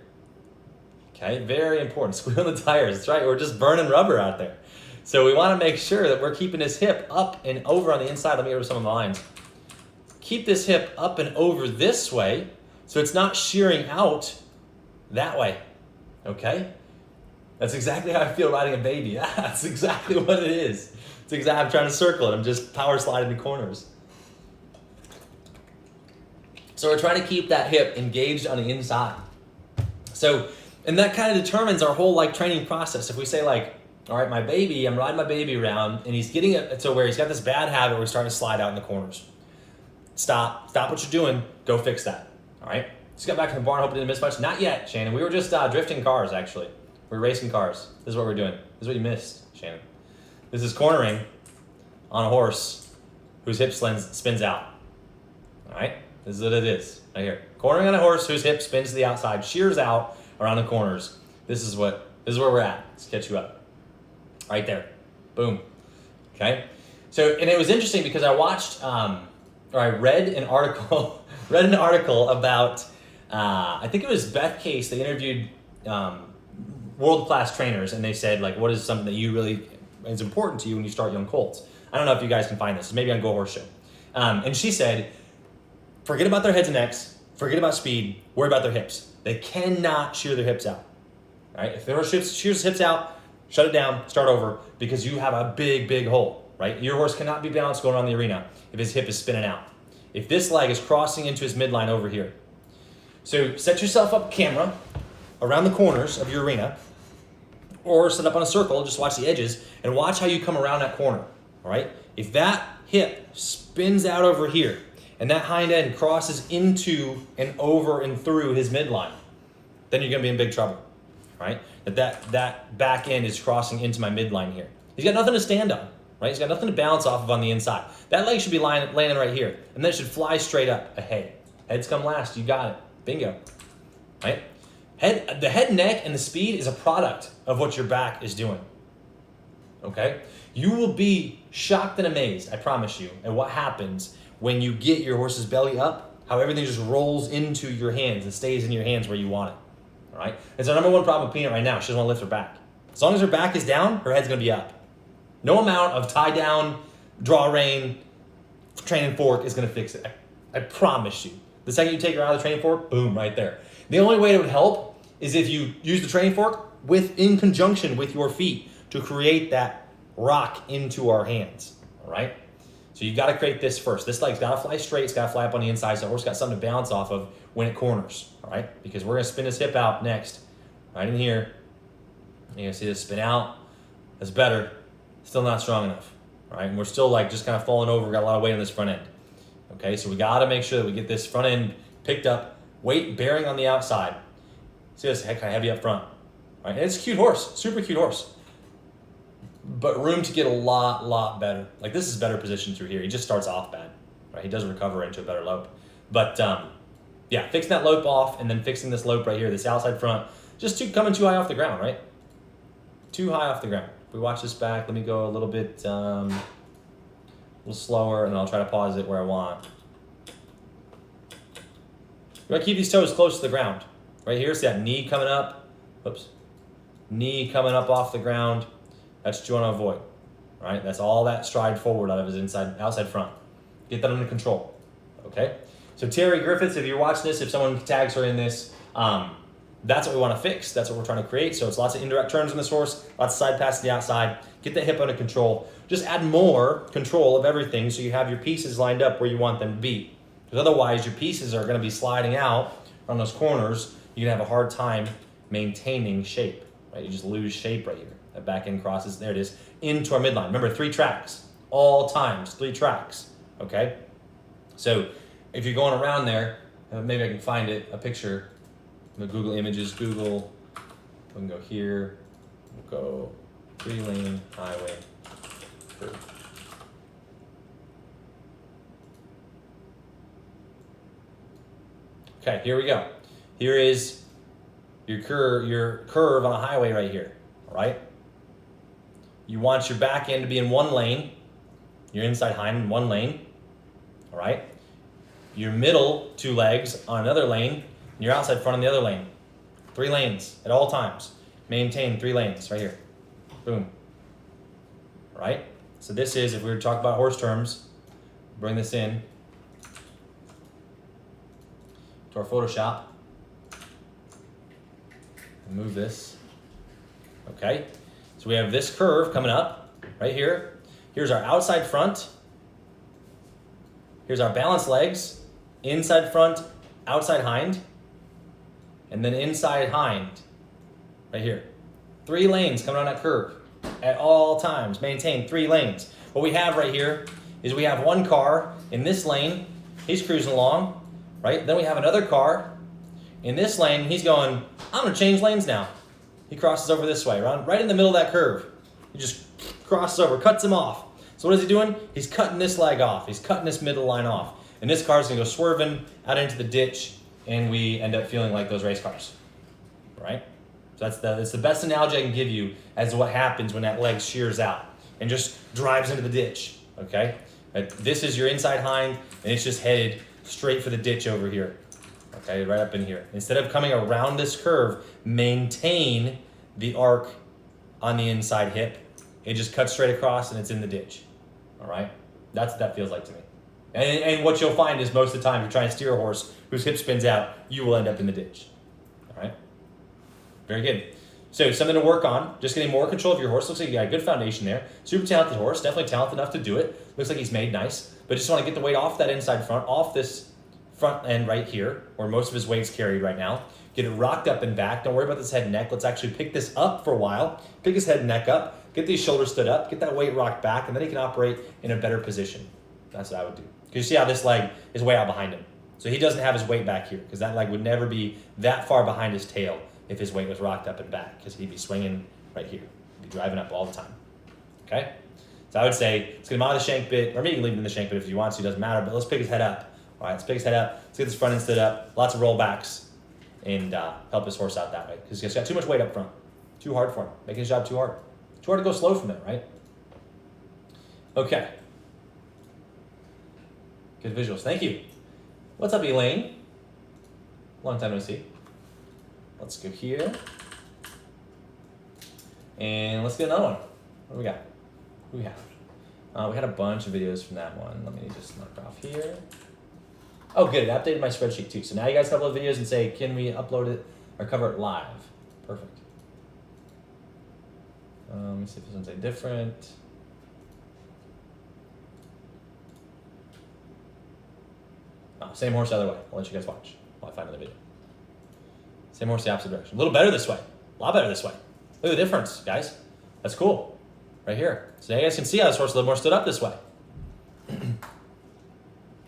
Okay, very important. Squeal the tires, that's right. We're just burning rubber out there. So we want to make sure that we're keeping this hip up and over on the inside. Let me go to some of the lines. Keep this hip up and over this way so it's not shearing out that way, okay? That's exactly how I feel riding a baby. That's exactly what it is. I'm trying to circle it. I'm just power sliding the corners. So we're trying to keep that hip engaged on the inside. So, and that kind of determines our whole like training process. If we say like, all right, I'm riding my baby around and he's getting it to where he's got this bad habit where he's starting to slide out in the corners. Stop what you're doing, go fix that, all right? Just got back to the barn, hope I didn't miss much. Not yet, Shannon. We were just drifting cars, actually. We're racing cars. This is what we're doing. This is what you missed, Shannon. This is cornering on a horse whose hip spins out, all right? This is what it is, right here. Cornering on a horse whose hip spins to the outside, shears out around the corners. This is where we're at. Let's catch you up. Right there, boom, okay? So, and it was interesting because I watched, or I read an article, about, I think it was Beth Case. They interviewed world-class trainers, and they said, like, what is something that you really is important to you when you start young colts? I don't know if you guys can find this. Maybe on Go Horse Show. And she said, forget about their heads and necks, forget about speed, worry about their hips. They cannot shear their hips out. All right? If the horse shears his hips out, shut it down, start over, because you have a big, big hole, right? Your horse cannot be balanced going around the arena if his hip is spinning out. If this leg is crossing into his midline over here. So set yourself up camera around the corners of your arena, or set up on a circle, just watch the edges, and watch how you come around that corner, all right? If that hip spins out over here, and that hind end crosses into and over and through his midline, then you're gonna be in big trouble, right? That back end is crossing into my midline here. He's got nothing to stand on, right? He's got nothing to bounce off of on the inside. That leg should be landing right here, and then it should fly straight up ahead. Heads come last, you got it, bingo, right? The head, neck, and the speed is a product of what your back is doing, okay? You will be shocked and amazed, I promise you, at what happens when you get your horse's belly up, how everything just rolls into your hands and stays in your hands where you want it, all right? It's our number one problem with Peanut right now. She doesn't want to lift her back. As long as her back is down, her head's going to be up. No amount of tie down, draw rein, training fork is going to fix it. I promise you. The second you take her out of the training fork, boom, right there. The only way it would help is if you use the training fork in conjunction with your feet to create that rock into our hands, all right? So you've got to create this first. This leg's got to fly straight. It's got to fly up on the inside so the horse got something to bounce off of when it corners, all right? Because we're going to spin his hip out next, right in here. You're going to see this spin out. That's better. Still not strong enough, all right? And we're still like just kind of falling over. We've got a lot of weight on this front end, okay? So we got to make sure that we get this front end picked up, weight bearing on the outside. See this kind of heavy up front, right? And it's a cute horse, super cute horse. But room to get a lot better. Like this is better position through here. He just starts off bad, right? He doesn't recover into a better lope. But yeah, fixing that lope off and then fixing this lope right here, this outside front, just coming too high off the ground, right? Too high off the ground. If we watch this back, let me go a little bit little slower, and I'll try to pause it where I want. You want to keep these toes close to the ground. Right here, see that knee coming up? Whoops. Knee coming up off the ground. That's what you want to avoid. Right? That's all that stride forward out of his outside front. Get that under control. Okay? So Terry Griffiths, if you're watching this, if someone tags her in this, that's what we want to fix. That's what we're trying to create. So it's lots of indirect turns on this horse, lots of side passes to the outside. Get the hip under control. Just add more control of everything so you have your pieces lined up where you want them to be. Because otherwise, your pieces are going to be sliding out on those corners. You're going to have a hard time maintaining shape. Right? You just lose shape right here. That back end crosses, there it is, into our midline. Remember, 3 tracks. All times, 3 tracks. Okay? So if you're going around there, maybe I can find it, a picture. The Google Images, Google, we can go here, we'll go 3-lane highway curve. Okay, here we go. Here is your curve on a highway right here, all right? You want your back end to be in one lane, your inside hind in one lane, all right? Your middle 2 legs on another lane, and your outside front on the other lane. 3 lanes at all times. Maintain 3 lanes right here. Boom. All right? So this is, if we were to talk about horse terms, bring this in to our Photoshop. And move this. Okay? So we have this curve coming up right here. Here's our outside front. Here's our balanced legs. Inside front, outside hind. And then inside hind, right here. 3 lanes coming on that curve at all times. Maintain 3 lanes. What we have right here is we have one car in this lane. He's cruising along, right? Then we have another car in this lane. He's going, I'm going to change lanes now. He crosses over this way, right in the middle of that curve. He just crosses over, cuts him off. So what is he doing? He's cutting this leg off. He's cutting this middle line off. And this car's going to go swerving out into the ditch, and we end up feeling like those race cars, right? So that's the best analogy I can give you as to what happens when that leg shears out and just drives into the ditch, okay? This is your inside hind, and it's just headed straight for the ditch over here, okay, right up in here. Instead of coming around this curve, maintain the arc on the inside hip. It just cuts straight across, and it's in the ditch, all right? That's what that feels like to me. And what you'll find is most of the time, if you're trying to steer a horse whose hip spins out, you will end up in the ditch. All right? Very good. So something to work on, just getting more control of your horse. Looks like you got a good foundation there. Super talented horse, definitely talented enough to do it. Looks like he's made nice. But just want to get the weight off that inside front, off this front end right here, where most of his weight's carried right now. Get it rocked up and back. Don't worry about this head and neck. Let's actually pick this up for a while. Pick his head and neck up. Get these shoulders stood up. Get that weight rocked back, and then he can operate in a better position. That's what I would do. Because you see how this leg is way out behind him. So he doesn't have his weight back here, because that leg would never be that far behind his tail if his weight was rocked up and back, because he'd be swinging right here. He'd be driving up all the time. Okay? So I would say, let's get him out of the shank bit, or maybe you can leave him in the shank bit if you want to, doesn't matter, but let's pick his head up. All right, let's pick his head up. Let's get this front end stood up. Lots of rollbacks, and help his horse out that way, because he's got too much weight up front. Too hard for him. Making his job too hard. Too hard to go slow from there, right? Okay. Good visuals. Thank you. What's up, Elaine? Long time no see. Let's go here. And let's get another one. What do we got? Who we have? We had a bunch of videos from that one. Let me just mark off here. Oh, good. It updated my spreadsheet too. So now you guys can upload videos and say, can we upload it or cover it live? Perfect. Let me see if this one's any different. Oh, same horse the other way. I'll let you guys watch while I find another video. Same horse the opposite direction. A little better this way. A lot better this way. Look at the difference, guys. That's cool. Right here. So now you guys can see how this horse is a little more stood up this way. A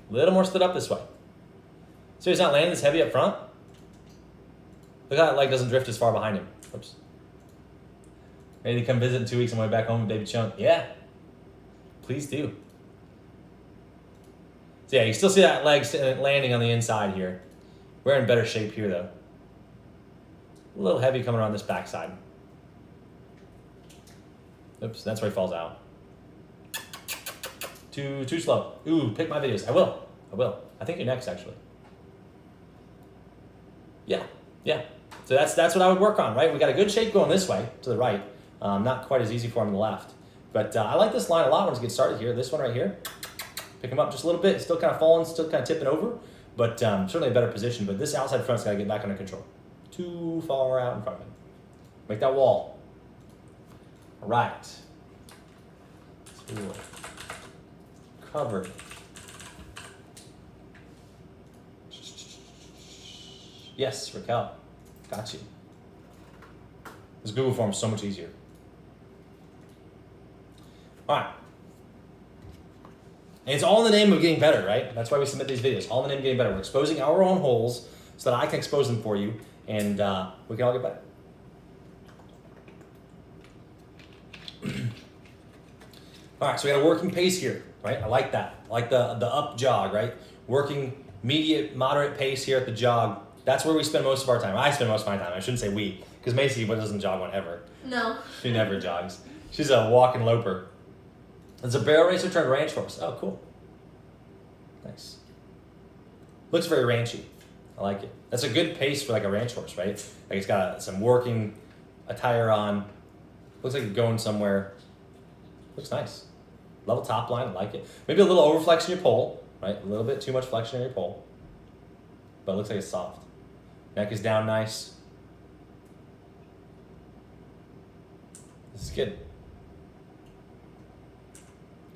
little more stood up this way. So he's not landing this heavy up front. Look how that leg doesn't drift as far behind him. Oops. Ready to come visit in 2 weeks on my way back home with baby Chunk? Yeah. Please do. So yeah, you still see that leg landing on the inside here. We're in better shape here though. A little heavy coming around this backside. Oops, that's where he falls out. Too slow. Ooh, pick my videos. I will. I think you're next, actually. Yeah. So that's what I would work on, right? We got a good shape going this way, to the right. Not quite as easy for him on the left. But I like this line a lot when we get started here. This one right here. Pick him up just a little bit. Still kind of falling, still kind of tipping over. But certainly a better position. But this outside front's got to get back under control. Too far out in front of him. Make that wall. All right. Cool. Covered. Yes, Raquel. Got you. This Google form is so much easier. All right. And it's all in the name of getting better, right? That's why we submit these videos. All in the name of getting better. We're exposing our own holes so that I can expose them for you, and we can all get better. All right, so we got a working pace here, right? I like that. I like the up jog, right? Working moderate pace here at the jog. That's where we spend most of our time. I spend most of my time. I shouldn't say we, because Macy doesn't jog one ever. No. She never jogs. She's a walking loper. It's a barrel racer turned ranch horse. Oh, cool. Nice. Looks very ranchy. I like it. That's a good pace for like a ranch horse, right? Like it's got some working attire on. Looks like it's going somewhere. Looks nice. Level top line, I like it. Maybe a little overflex in your pole, right? A little bit too much flexion in your pole. But it looks like it's soft. Neck is down nice. This is good.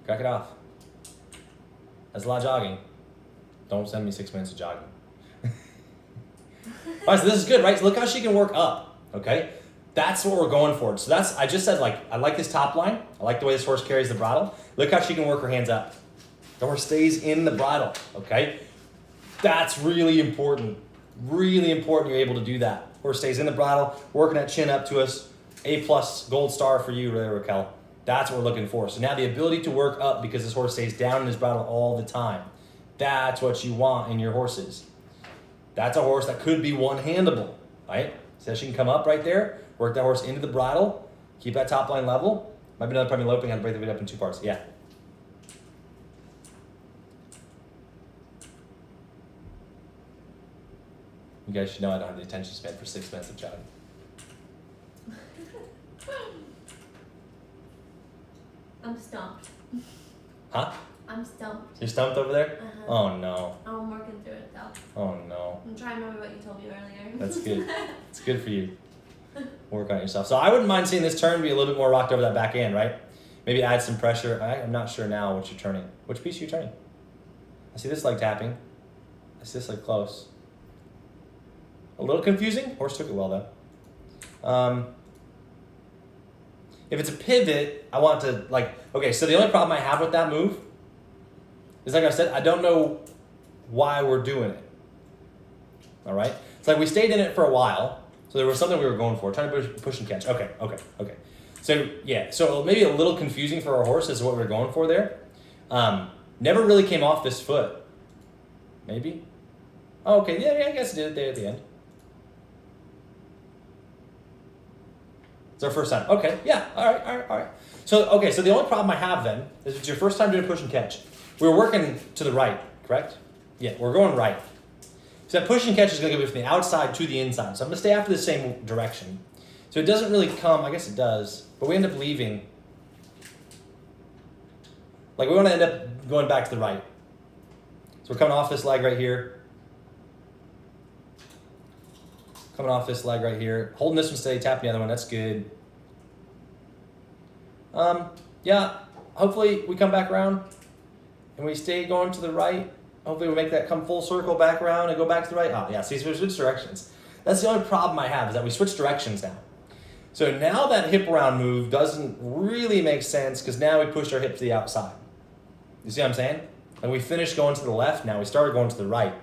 Crack it off. That's a lot of jogging. Don't send me 6 minutes of jogging. All right, so this is good, right? So look how she can work up, okay? That's what we're going for. So I just said, like, I like this top line. I like the way this horse carries the bridle. Look how she can work her hands up. The horse stays in the bridle, okay? That's really important. Really important you're able to do that. Horse stays in the bridle, working that chin up to us. A+ gold star for you, Raquel. That's what we're looking for. So now the ability to work up because this horse stays down in his bridle all the time. That's what you want in your horses. That's a horse that could be one-handable, right? So she can come up right there, work that horse into the bridle, keep that top line level. Might be another problem loping. I have to break the video up in 2 parts. Yeah. You guys should know I don't have the attention span for 6 minutes of jogging. I'm stumped. Huh? I'm stumped. You're stumped over there? Uh-huh. Oh no. I'm working through it though. Oh no. I'm trying to remember what you told me earlier. That's good. It's good for you. Work on yourself. So I wouldn't mind seeing this turn be a little bit more rocked over that back end, right? Maybe add some pressure. I'm not sure now what you're turning. Which piece are you turning? I see this leg tapping. I see this leg close. A little confusing. Horse took it well though. If it's a pivot, I want to okay, so the only problem I have with that move is, like I said, I don't know why we're doing it. All right? It's like we stayed in it for a while, so there was something we were going for, trying to push and catch. Okay. So, yeah, so maybe a little confusing for our horse as to what we were going for there. Never really came off this foot. Maybe? Oh, okay, yeah, I guess it did it there at the end. It's our first time. Okay, yeah, all right. So the only problem I have then is it's your first time doing push and catch. We were working to the right, correct? Yeah, we're going right. So that push and catch is going to go from the outside to the inside. So I'm going to stay after the same direction. So it doesn't really come, I guess it does, but we end up leaving. Like we want to end up going back to the right. So we're coming off this leg right here. Coming off this leg right here. Holding this one steady, tapping the other one, that's good. Yeah, hopefully we come back around and we stay going to the right. Hopefully we make that come full circle back around and go back to the right. Oh yeah, see, we switch directions. That's the only problem I have is that we switch directions now. So now that hip around move doesn't really make sense because now we pushed our hip to the outside. You see what I'm saying? And we finished going to the left now, we started going to the right.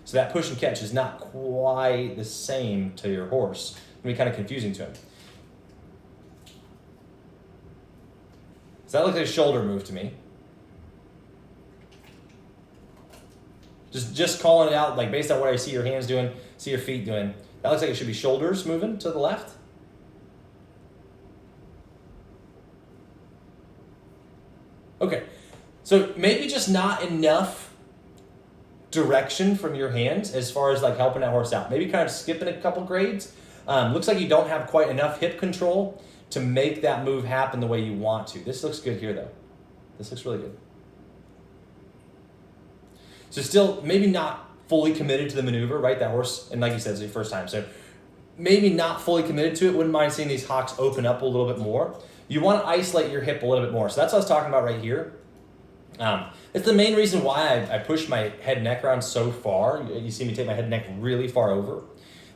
So that push and catch is not quite the same to your horse. It can be kind of confusing to him. So that looks like a shoulder move to me. Just calling it out, like based on what I see your hands doing, see your feet doing. That looks like it should be shoulders moving to the left. Okay. So maybe just not enough direction from your hands as far as like helping that horse out. Maybe kind of skipping a couple grades. Looks like you don't have quite enough hip control to make that move happen the way you want to. This looks good here though. This looks really good. So still maybe not fully committed to the maneuver, right? That horse, and like you said, it's your first time. So maybe not fully committed to it. Wouldn't mind seeing these hocks open up a little bit more. You want to isolate your hip a little bit more. So that's what I was talking about right here. It's the main reason why I push my head neck around so far. You see me take my head neck really far over.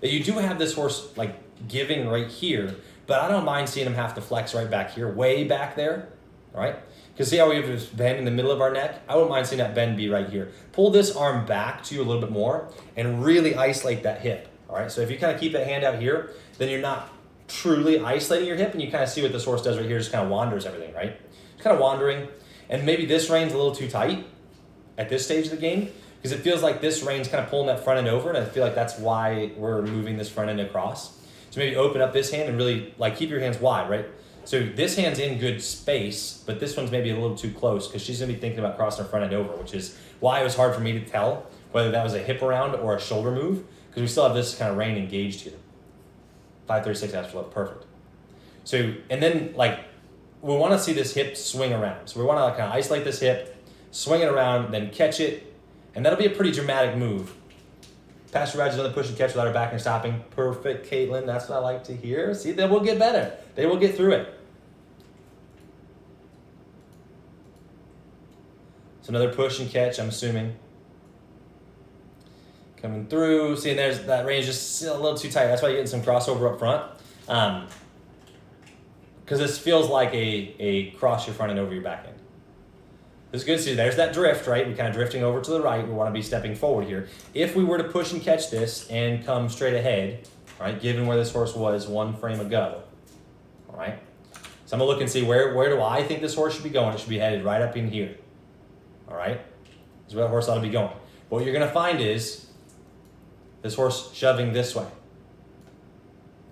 That you do have this horse like giving right here, but I don't mind seeing him have to flex right back here, way back there, all right? Because see how we have this bend in the middle of our neck? I wouldn't mind seeing that bend be right here. Pull this arm back to you a little bit more and really isolate that hip, all right? So if you kind of keep that hand out here, then you're not truly isolating your hip, and you kind of see what this horse does right here, just kind of wanders everything, right? Just kind of wandering, and maybe this reign's a little too tight at this stage of the game, because it feels like this reign's kind of pulling that front end over, and I feel like that's why we're moving this front end across. So maybe open up this hand and really like keep your hands wide, right? So this hand's in good space, but this one's maybe a little too close because she's gonna be thinking about crossing her front end over, which is why it was hard for me to tell whether that was a hip around or a shoulder move, because we still have this kind of rein engaged here. 536 after left, perfect. So, and then like, we wanna see this hip swing around. So we wanna like kind of isolate this hip, swing it around, then catch it, and that'll be a pretty dramatic move. Pasture rides another push and catch without her backing or stopping. Perfect, Caitlin. That's what I like to hear. See, they will get better. They will get through it. So another push and catch, I'm assuming. Coming through. See, and there's that range just still a little too tight. That's why you're getting some crossover up front. Because this feels like a cross your front end over your back end. This is good. See, there's that drift, right? We're kind of drifting over to the right. We want to be stepping forward here. If we were to push and catch this and come straight ahead, all right, given where this horse was one frame ago, all right? So I'm going to look and see where do I think this horse should be going. It should be headed right up in here, all right? This is where the horse ought to be going. But what you're going to find is this horse shoving this way,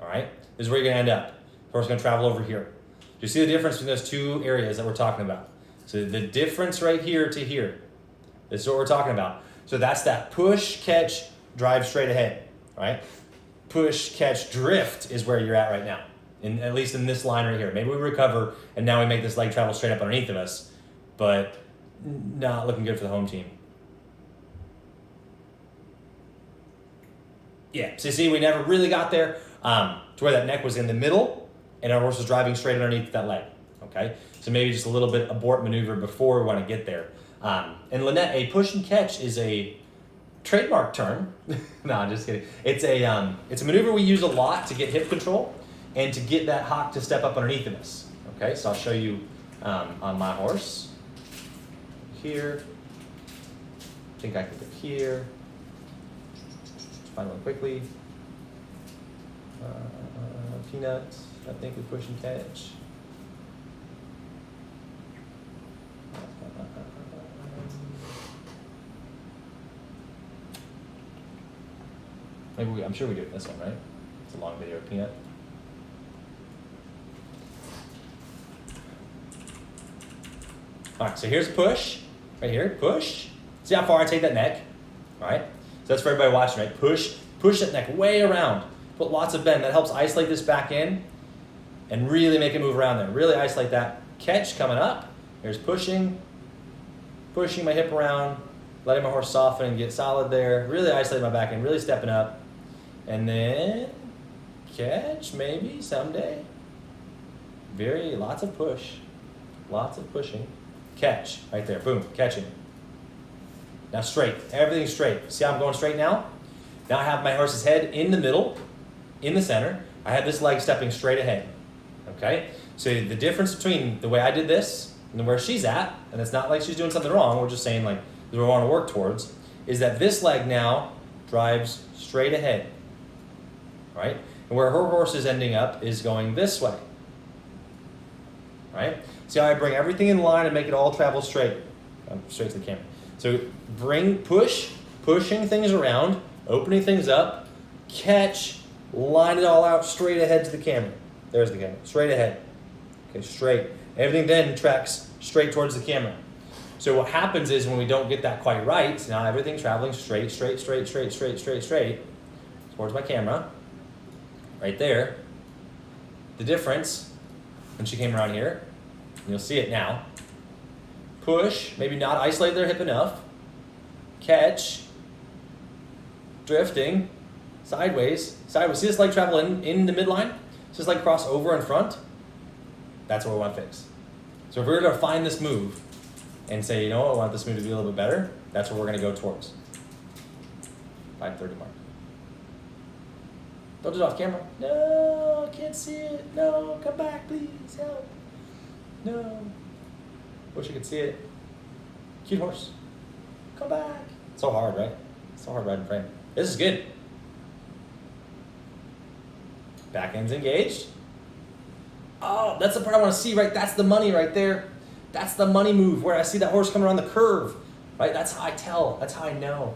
all right? This is where you're going to end up. The horse is going to travel over here. Do you see the difference between those two areas that we're talking about? So the difference right here to here, this is what we're talking about. So that's that push, catch, drive straight ahead, right? Push, catch, drift is where you're at right now, at least in this line right here. Maybe we recover, and now we make this leg travel straight up underneath of us, but not looking good for the home team. Yeah, so see, we never really got there to where that neck was in the middle, and our horse was driving straight underneath that leg, okay? So maybe just a little bit abort maneuver before we want to get there. And Lynette, a push and catch is a trademark term. No, I'm just kidding. It's a maneuver we use a lot to get hip control and to get that hock to step up underneath of us. Okay, so I'll show you on my horse. Here. I think I can get here. Let's find one quickly. Peanuts, I think we push and catch. Maybe I'm sure we do it in this one, right? It's a long video of Peanut. All right, so here's a push, right here, push. See how far I take that neck, all right? So that's for everybody watching, right? Push that neck way around. Put lots of bend. That helps isolate this back end and really make it move around there. Really isolate that. Catch coming up. Here's pushing my hip around, letting my horse soften and get solid there. Really isolate my back end, really stepping up. And then catch maybe someday. Lots of push, lots of pushing. Catch right there, boom, catching. Now straight, everything's straight. See how I'm going straight now? Now I have my horse's head in the middle, in the center. I have this leg stepping straight ahead, okay? So the difference between the way I did this and where she's at, and it's not like she's doing something wrong, we're just saying like, this is what we want to work towards, is that this leg now drives straight ahead, right? And where her horse is ending up is going this way, right? See how I bring everything in line and make it all travel straight? Straight to the camera. So pushing things around, opening things up, catch, line it all out straight ahead to the camera. There's the camera, straight ahead. Okay, straight. Everything then tracks straight towards the camera. So what happens is when we don't get that quite right, so now everything traveling straight towards my camera, right there. The difference, when she came around here, and you'll see it now. Push, maybe not isolate their hip enough. Catch, drifting, sideways. See this leg travel in the midline? So this leg cross over in front? That's what we want to fix. So if we were to find this move and say, you know what, I want this move to be a little bit better, that's what we're going to go towards. 5:30 mark. Don't do it off camera. No, I can't see it. No, come back, please, help. No. Wish you could see it. Cute horse. Come back. So hard, right? So hard riding frame. This is good. Back end's engaged. Oh, that's the part I want to see, right? That's the money right there. That's the money move where I see that horse coming around the curve, right? That's how I tell. That's how I know.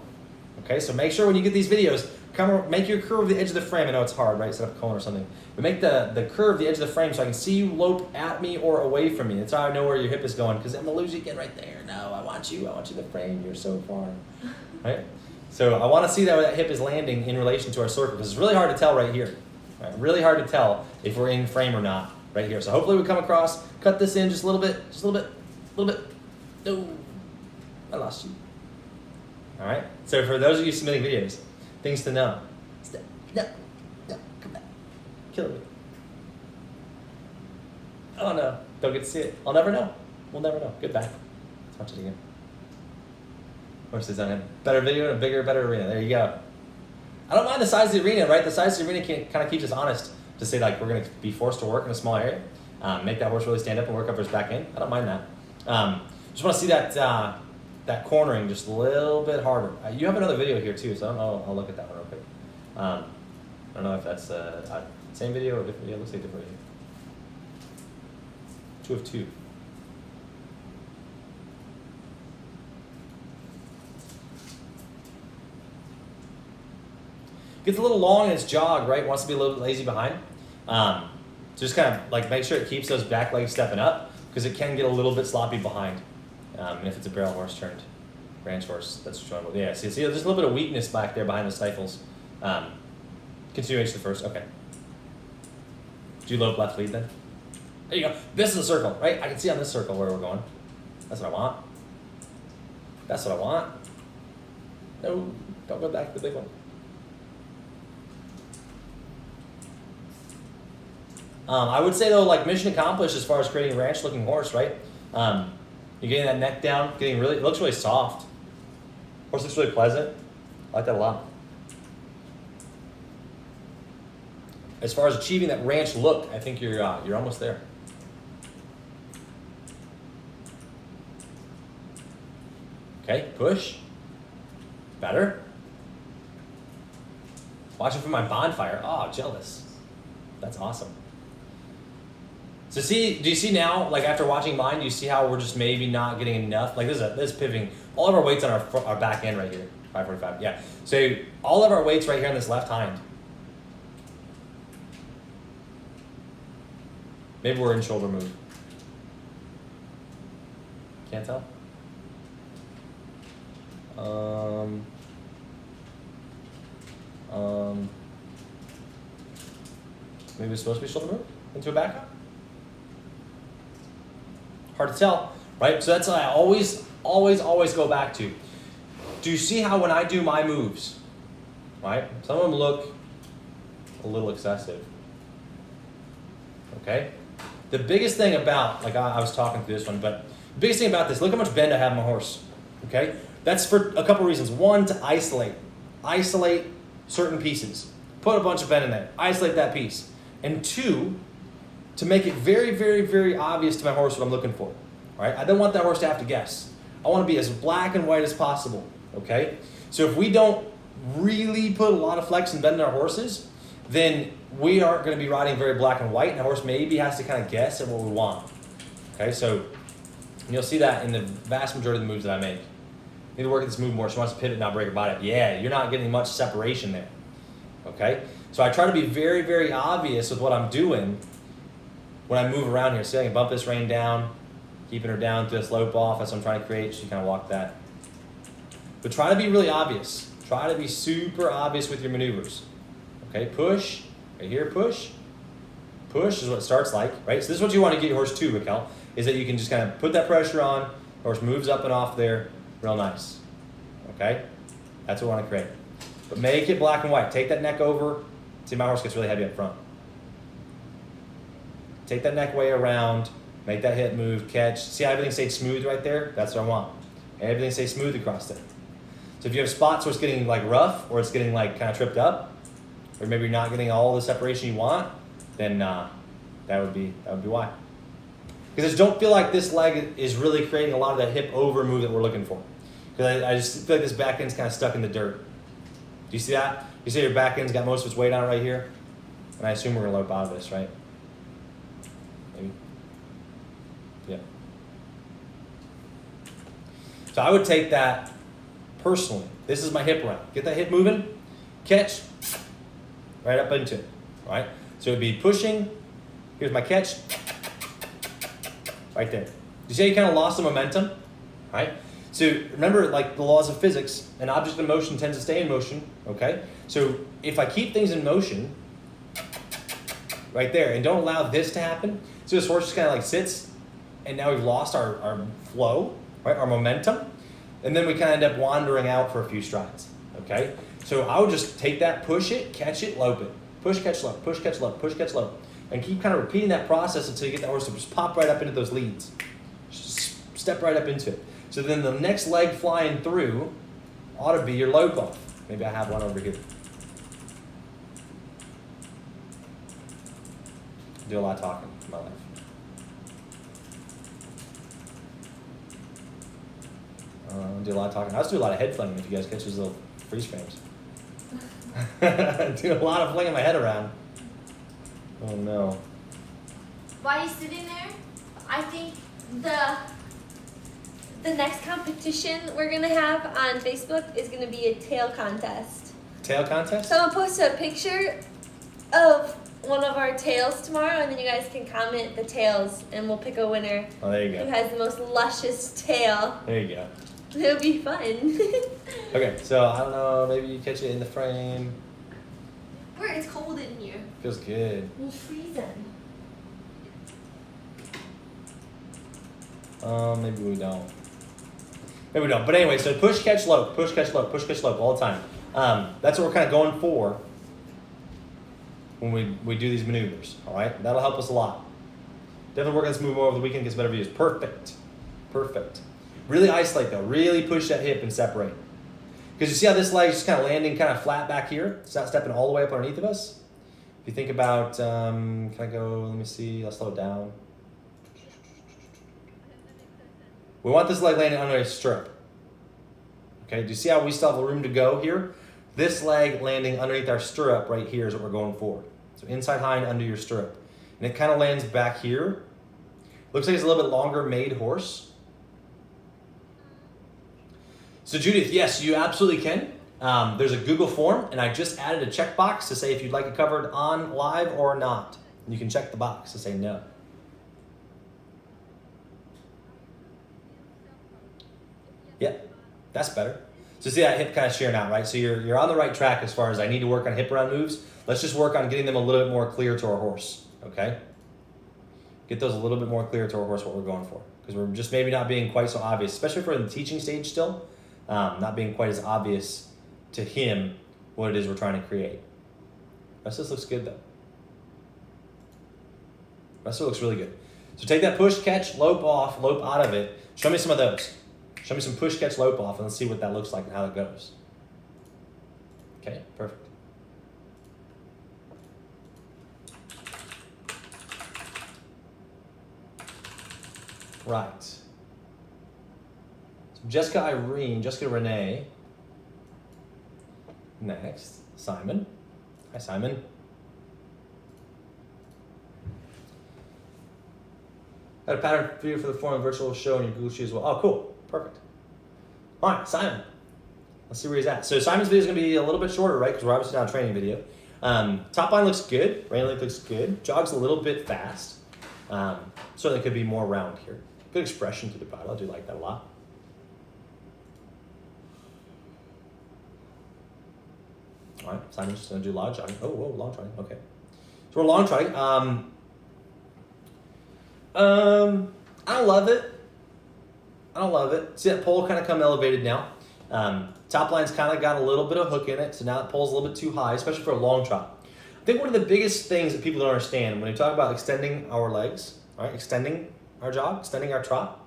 Okay, so make sure when you get these videos, make your curve the edge of the frame. I know it's hard, right? Set up a cone or something. But make the curve the edge of the frame so I can see you lope at me or away from me. That's how I know where your hip is going, because I'm going to lose you again right there. No, I want you in the frame. You're so far. Right? So I want to see that where that hip is landing in relation to our circle, because it's really hard to tell right here. Right? Really hard to tell if we're in frame or not right here. So hopefully we come across, cut this in just a little bit. No, I lost you. All right. So for those of you submitting videos, things to know. No, come back. Kill me. Oh no, don't get to see it. I'll never know. We'll never know. Goodbye. Let's watch it again. Horses on a better video and a bigger, better arena. There you go. I don't mind the size of the arena, right? The size of the arena kind of keeps us honest to say, like, we're going to be forced to work in a small area, make that horse really stand up and work up his back end. I don't mind that. Just want to see that cornering just a little bit harder. You have another video here too, so I don't know. I'll look at that one real quick. I don't know if that's same video or different video. It looks like different video. 2 of 2. Gets a little long in its jog, right? Wants to be a little bit lazy behind. So just kind of like make sure it keeps those back legs stepping up, because it can get a little bit sloppy behind. And if it's a barrel horse turned ranch horse, that's what you want. Yeah, see, there's a little bit of weakness back there behind the stifles. Continuation first, okay. Do you lope left lead then? There you go. This is a circle, right? I can see on this circle where we're going. That's what I want. That's what I want. No, don't go back to the big one. I would say though, like, mission accomplished as far as creating a ranch looking horse, right? You're getting that neck down, it looks really soft. Horse looks really pleasant. I like that a lot. As far as achieving that ranch look, I think you're almost there. Okay, push. Better. Watching for my bonfire. Oh, jealous. That's awesome. So do you see now, like after watching mine, do you see how we're just maybe not getting enough? Like this is pivoting. All of our weight's on our back end right here, 545, yeah. So all of our weight's right here on this left hind. Maybe we're in shoulder move. Can't tell. Maybe it's supposed to be shoulder move into a back up. Hard to tell, right? So that's what I always go back to. Do you see how when I do my moves, right? Some of them look a little excessive. Okay? The biggest thing about, like I was talking through this one, but the biggest thing about this, look how much bend I have in my horse. Okay? That's for a couple reasons. One, to isolate certain pieces. Put a bunch of bend in there. Isolate that piece. And two, to make it very, very, very obvious to my horse what I'm looking for. Right? I don't want that horse to have to guess. I want to be as black and white as possible. Okay? So if we don't really put a lot of flex and bend in our horses, then we aren't going to be riding very black and white, and the horse maybe has to kind of guess at what we want. Okay, so you'll see that in the vast majority of the moves that I make. Need to work at this move more. She wants to pivot, not break her body. Yeah, you're not getting much separation there. Okay, so I try to be very, very obvious with what I'm doing when I move around here. See, I can bump this rein down, Keeping her down to a slope off. That's what I'm trying to create. She kind of walked that. But try to be really obvious. Try to be super obvious with your maneuvers. Okay, push. Right here, push. Push is what it starts like, right? So this is what you want to get your horse to, Raquel, is that you can just kind of put that pressure on. Horse moves up and off there. Real nice. Okay? That's what we want to create. But make it black and white. Take that neck over. See, my horse gets really heavy up front. Take that neck way around. Make that hip move, catch. See how everything stays smooth right there? That's what I want. Everything stays smooth across there. So if you have spots where it's getting like rough or it's getting like kind of tripped up, or maybe you're not getting all the separation you want, then that would be why. Because I just don't feel like this leg is really creating a lot of that hip over move that we're looking for. Because I just feel like this back end's kind of stuck in the dirt. Do you see that? You see your back end's got most of its weight on it right here? And I assume we're going to lope out of this, right? Maybe? Yeah. So I would take that personally. This is my hip run. Get that hip moving, catch, right up into it, right? So it would be pushing, here's my catch, right there. You see how you kind of lost the momentum, right? So remember, like the laws of physics, an object in motion tends to stay in motion, okay? So if I keep things in motion, right there, and don't allow this to happen, so this horse just kind of like sits, and now we've lost our flow, right, our momentum, and then we kind of end up wandering out for a few strides, okay? So I would just take that, push it, catch it, lope it. Push, catch, lope, push, catch, lope, push, catch, lope. And keep kind of repeating that process until you get that horse to just pop right up into those leads. Just step right up into it. So then the next leg flying through ought to be your lope off. Maybe I have one over here. I do a lot of talking in my life. Do a lot of talking. I also do a lot of head flinging if you guys catch those little freeze frames. Do a lot of flinging my head around. Oh no. While you're sitting there, I think the next competition we're gonna have on Facebook is gonna be a tail contest. Tail contest? So I'm gonna post a picture of one of our tails tomorrow, and then you guys can comment the tails, and we'll pick a winner. Oh, there you Who go. has the most luscious tail? There you go. It'll be fun. Okay, so I don't know, maybe you catch it in the frame. Where it's cold in here. Feels good. It's freezing. Maybe we don't. Maybe we don't. But anyway, so push, catch, lope, push, catch, lope, push, catch, lope all the time. That's what we're kind of going for when we do these maneuvers, all right? That'll help us a lot. Definitely work on this move more over the weekend, gets better views. Perfect. Perfect. Really isolate though. Really push that hip and separate. Because you see how this leg is just kind of landing kind of flat back here? It's not stepping all the way up underneath of us. If you think about, can I go, let me see, I'll slow it down. We want this leg landing under a stirrup. Okay, do you see how we still have room to go here? This leg landing underneath our stirrup right here is what we're going for. So inside hind under your stirrup. And it kind of lands back here. Looks like it's a little bit longer made horse. So Judith, yes, you absolutely can. There's a Google form, and I just added a checkbox to say if you'd like it covered on live or not. And you can check the box to say no. Yeah, that's better. So see that hip kind of shearing out, right? So you're on the right track as far as I need to work on hip around moves. Let's just work on getting them a little bit more clear to our horse, okay? Get those a little bit more clear to our horse, what we're going for. Because we're just maybe not being quite so obvious, especially if we're in the teaching stage still, not being quite as obvious to him what it is we're trying to create. The rest of this looks good though. The rest of it looks really good. So take that push, catch, lope off, lope out of it. Show me some of those. Show me some push, catch, lope off, and let's see what that looks like and how that goes. Okay, perfect. Right. So Jessica Renee. Next, Simon. Hi, Simon. Got a pattern video for the form of virtual show in your Google Sheet as well. Oh, cool. Perfect. All right, Simon. Let's see where he's at. So Simon's video is going to be a little bit shorter, right? Because we're obviously not a training video. Top line looks good. Rein length looks good. Jog's a little bit fast. Certainly could be more round here. Good expression to the bridle. I do like that a lot. All right, Simon's just gonna do long trotting. Oh, whoa, long trotting. Okay, so we're long trotting. I don't love it. I don't love it. See that pole kind of come elevated now. Top line's kind of got a little bit of hook in it, so now it pole's a little bit too high, especially for a long trot. I think one of the biggest things that people don't understand when we talk about extending our legs, right? Extending our jog, extending our trot,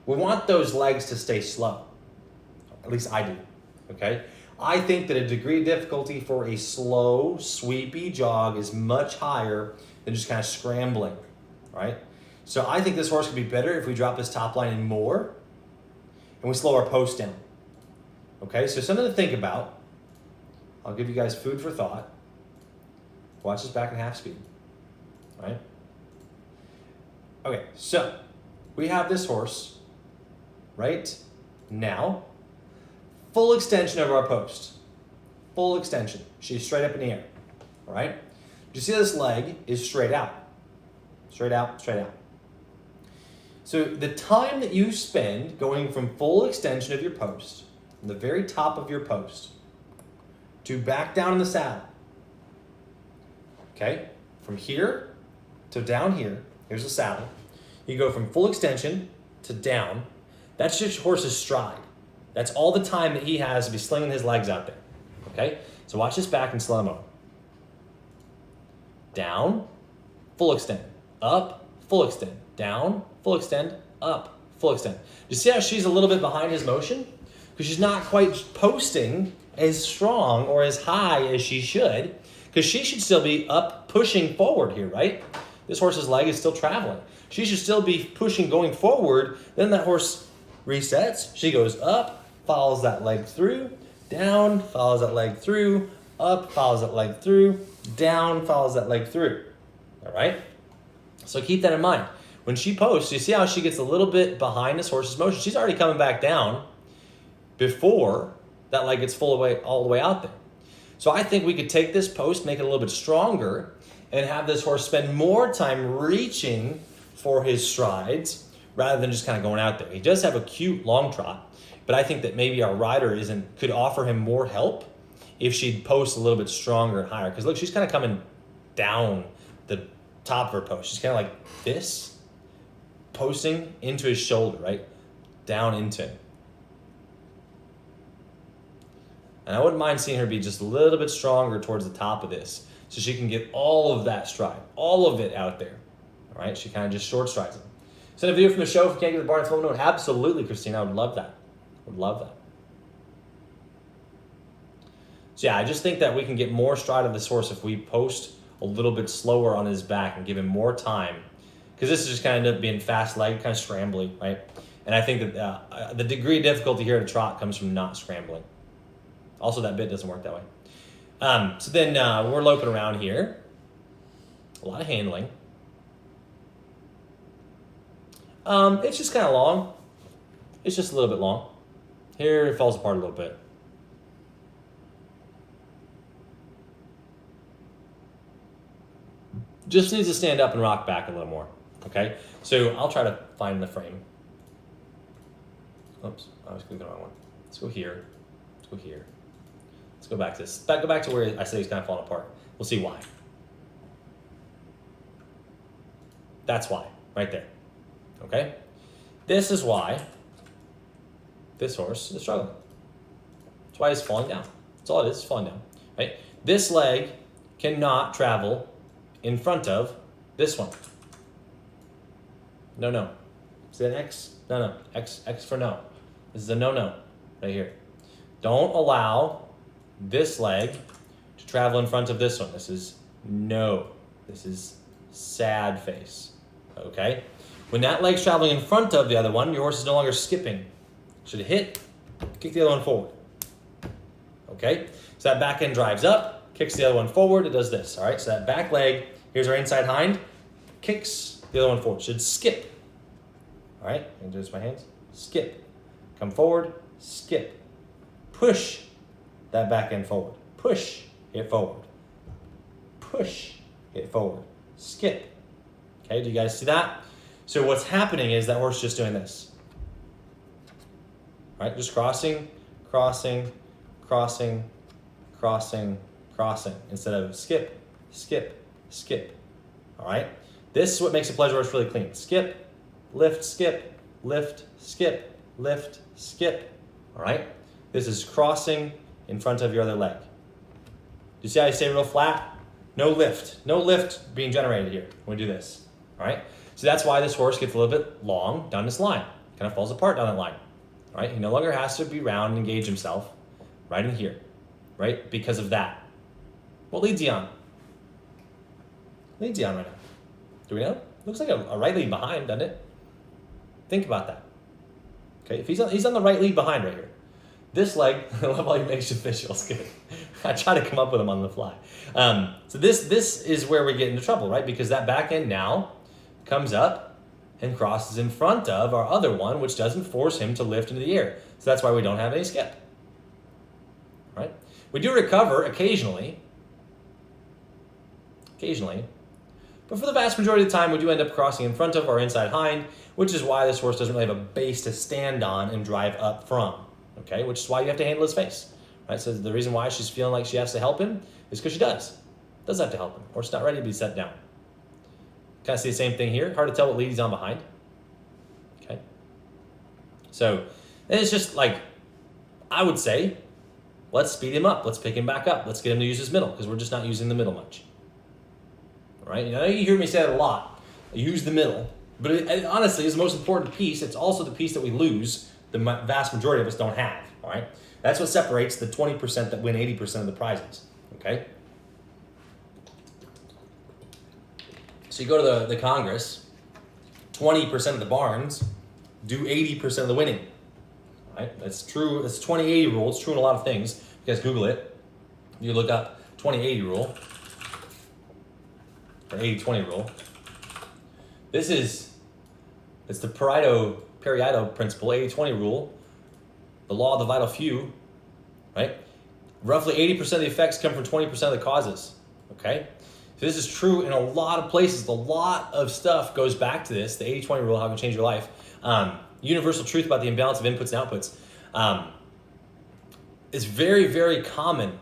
we want those legs to stay slow. At least I do. Okay. I think that a degree of difficulty for a slow, sweepy jog is much higher than just kind of scrambling, right? So I think this horse could be better if we drop this top line in more and we slow our post down. Okay, so something to think about. I'll give you guys food for thought. Watch this back in half speed, right? Okay, so we have this horse right now. Full extension of our post. Full extension. She's straight up in the air, all right? You see this leg is straight out. Straight out, straight out. So the time that you spend going from full extension of your post, from the very top of your post, to back down in the saddle, okay? From here to down here, here's the saddle. You go from full extension to down. That's just your horse's stride. That's all the time that he has to be slinging his legs out there, okay? So watch this back in slow-mo. Down, full extend. Up, full extend. Down, full extend. Up, full extend. You see how she's a little bit behind his motion? Because she's not quite posting as strong or as high as she should, because she should still be up pushing forward here, right? This horse's leg is still traveling. She should still be pushing going forward. Then that horse resets. She goes up, follows that leg through, down, follows that leg through, up, follows that leg through, down, follows that leg through. All right? So keep that in mind. When she posts, you see how she gets a little bit behind this horse's motion. She's already coming back down before that leg gets all the way out there. So I think we could take this post, make it a little bit stronger, and have this horse spend more time reaching for his strides rather than just kind of going out there. He does have a cute long trot, but I think that maybe our rider could offer him more help if she'd post a little bit stronger and higher. Because look, she's kind of coming down the top of her post. She's kind of like this, posting into his shoulder, right? Down into him. And I wouldn't mind seeing her be just a little bit stronger towards the top of this so she can get all of that stride, all of it out there. All right, she kind of just short strides it. Send a video from the show if you can't get the barn and film note. Absolutely, Christina, I would love that. Would love that. So yeah, I just think that we can get more stride of this horse if we post a little bit slower on his back and give him more time. Because this is just kind of end up being fast leg, kind of scrambly, right? And I think that the degree of difficulty here at a trot comes from not scrambling. Also, that bit doesn't work that way. So then we're loping around here. A lot of handling. It's just kind of long. It's just a little bit long. Here it falls apart a little bit. Just needs to stand up and rock back a little more. Okay? So I'll try to find the frame. Oops, I was clicking the wrong one. Let's go here. Let's go here. Let's go back to this. Go back to where I said he's kind of falling apart. We'll see why. That's why, right there. Okay? This is why this horse is struggling. That's why he's falling down. That's all it is, falling down. Right? This leg cannot travel in front of this one. No, no. Is that X? No, no. X for no. This is a no-no right here. Don't allow this leg to travel in front of this one. This is no. This is sad face. Okay? When that leg's traveling in front of the other one, your horse is no longer skipping. Should hit, kick the other one forward. Okay? So that back end drives up, kicks the other one forward, it does this. All right? So that back leg, here's our inside hind, kicks the other one forward. Should skip. All right? And just my hands. Skip. Come forward, skip. Push that back end forward. Push it forward. Push it forward. Skip. Okay, do you guys see that? So what's happening is that horse just doing this. Right? Just crossing, crossing, crossing, crossing, crossing, instead of skip, skip, skip. All right? This is what makes a pleasure horse really clean. Skip, skip, lift, skip, lift, skip. All right? This is crossing in front of your other leg. You see how I stay real flat? No lift. No lift being generated here when we do this. All right? So that's why this horse gets a little bit long down this line. Kind of falls apart down that line. All right? He no longer has to be round and engage himself right in here. Right? Because of that. What leads he on? Leads he on right now? Do we know? Looks like a right lead behind, doesn't it? Think about that. Okay, if he's on the right lead behind right here. This leg, I love all you makes officials. Good. I try to come up with them on the fly. So this is where we get into trouble, right? Because that back end now comes up and crosses in front of our other one, which doesn't force him to lift into the air. So that's why we don't have any skip. Right? We do recover occasionally. But for the vast majority of the time, we do end up crossing in front of our inside hind, which is why this horse doesn't really have a base to stand on and drive up from. Okay, which is why you have to handle his face. Right? So the reason why she's feeling like she has to help him is because she does. Does have to help him. Horse not ready to be set down. Kind of see the same thing here. Hard to tell what lead he's on behind. Okay. So, and it's just like, I would say, let's speed him up. Let's pick him back up. Let's get him to use his middle, because we're just not using the middle much. All right? You know, you hear me say that a lot. Use the middle. But it honestly is the most important piece. It's also the piece that we lose, the vast majority of us don't have. All right? That's what separates the 20% that win 80% of the prizes. Okay? So you go to the Congress, 20% of the barns do 80% of the winning. All right? That's true. That's 20-80 rule. It's true in a lot of things. You guys Google it. You look up 20-80 rule or 80-20 rule. It's the Pareto principle, 80-20 rule, the law of the vital few, right? Roughly 80% of the effects come from 20% of the causes, okay? So this is true in a lot of places. A lot of stuff goes back to this, the 80-20 rule, how it can change your life. Universal truth about the imbalance of inputs and outputs. It's very, very common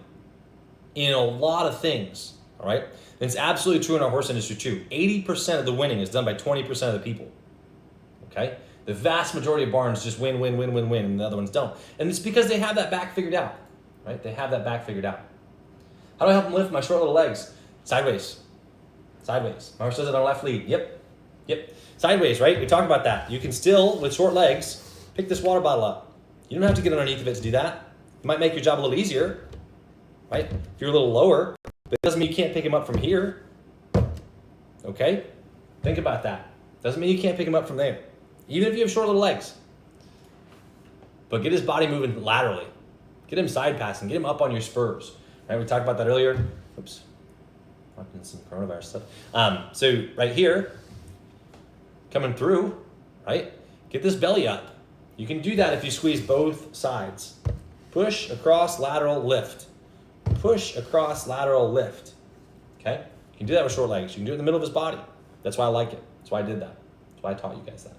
in a lot of things, all right? And it's absolutely true in our horse industry too. 80% of the winning is done by 20% of the people, okay? The vast majority of barns just win, and the other ones don't. And it's because they have that back figured out, right? They have that back figured out. How do I help them lift my short little legs? Sideways. Sideways. My horse does it on left lead. Yep. Sideways, right? We talked about that. You can still, with short legs, pick this water bottle up. You don't have to get underneath of it to do that. It might make your job a little easier, right? If you're a little lower, but it doesn't mean you can't pick him up from here. Okay? Think about that. Doesn't mean you can't pick him up from there. Even if you have short little legs. But get his body moving laterally. Get him side passing. Get him up on your spurs. Right? We talked about that earlier. Oops. I'm in some coronavirus stuff. So right here, coming through, right? Get this belly up. You can do that if you squeeze both sides. Push, across, lateral, lift. Push, across, lateral, lift. Okay? You can do that with short legs. You can do it in the middle of his body. That's why I like it. That's why I did that. That's why I taught you guys that.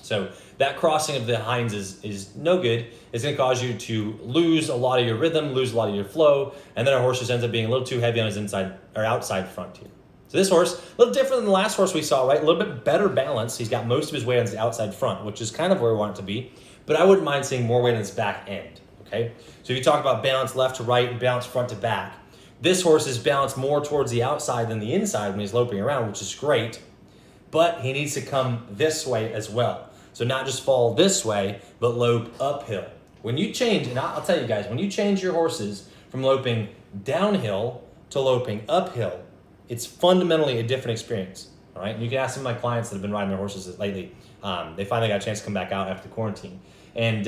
So that crossing of the hinds is no good. It's going to cause you to lose a lot of your rhythm, lose a lot of your flow, and then our horse just ends up being a little too heavy on his inside or outside front here. So this horse, a little different than the last horse we saw, right? A little bit better balance. He's got most of his weight on his outside front, which is kind of where we want it to be. But I wouldn't mind seeing more weight on his back end, okay? So if you talk about balance left to right and balance front to back, this horse is balanced more towards the outside than the inside when he's loping around, which is great. But he needs to come this way as well. So not just fall this way, but lope uphill. When you change, and I'll tell you guys, when you change your horses from loping downhill to loping uphill, it's fundamentally a different experience, all right? And you can ask some of my clients that have been riding their horses lately. They finally got a chance to come back out after the quarantine. And